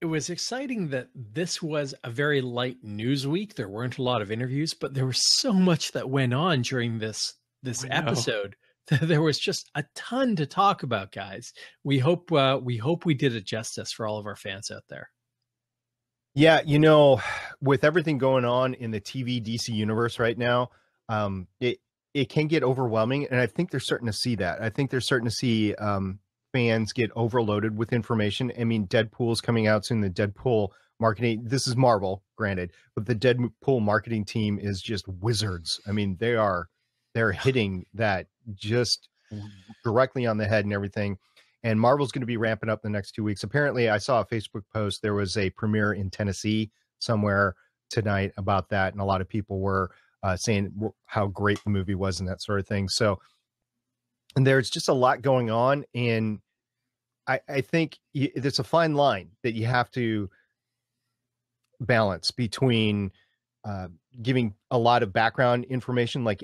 It was exciting that this was a very light news week. There weren't a lot of interviews, but there was so much that went on during this episode. There was just a ton to talk about, guys. We hope we did it justice for all of our fans out there. Yeah, with everything going on in the TV DC universe right now, it can get overwhelming, and I think they're starting to see that. I think they're starting to see fans get overloaded with information. I mean, Deadpool's coming out soon. The Deadpool marketing, this is Marvel, granted, but the Deadpool marketing team is just wizards. I mean, they're hitting that just directly on the head and everything. And Marvel's going to be ramping up the next 2 weeks. Apparently, I saw a Facebook post. There was a premiere in Tennessee somewhere tonight about that, and a lot of people were saying how great the movie was and that sort of thing. So, and there's just a lot going on, and I think there's a fine line that you have to balance between giving a lot of background information like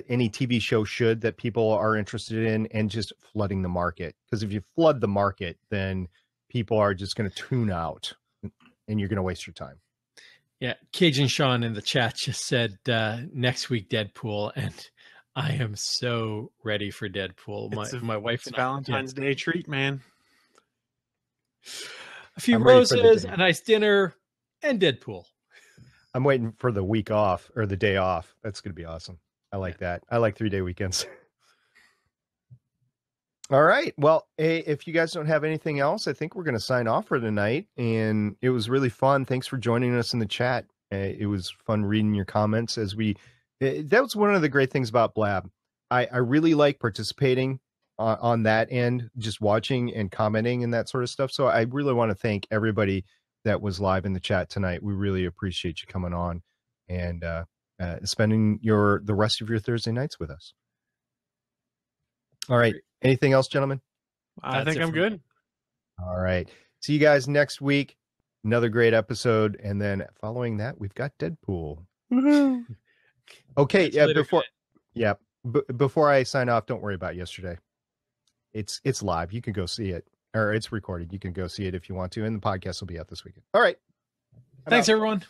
any TV show should that people are interested in, and just flooding the market. Because if you flood the market, then people are just going to tune out and you're going to waste your time. Yeah, Cajun Sean in the chat just said next week Deadpool, and I am so ready for Deadpool. My wife and Valentine's Day treat, man. A few roses, a nice dinner, and Deadpool. I'm waiting for the week off or the day off. That's going to be awesome. I like that. I like 3-day weekends. All right. Well, hey, if you guys don't have anything else, I think we're going to sign off for tonight. And it was really fun. Thanks for joining us in the chat. It was fun reading your comments as that was one of the great things about Blab. I really like participating on that end, just watching and commenting and that sort of stuff. So I really want to thank everybody that was live in the chat tonight. We really appreciate you coming on and spending the rest of your Thursday nights with us. All right. Anything else, gentlemen? I think I'm good. All right. See you guys next week. Another great episode. And then following that, we've got Deadpool. Woohoo. Okay. Before I sign off, don't worry about yesterday. It's live. You can go see it, or it's recorded. You can go see it if you want to. And the podcast will be out this weekend. All right. Thanks, everyone.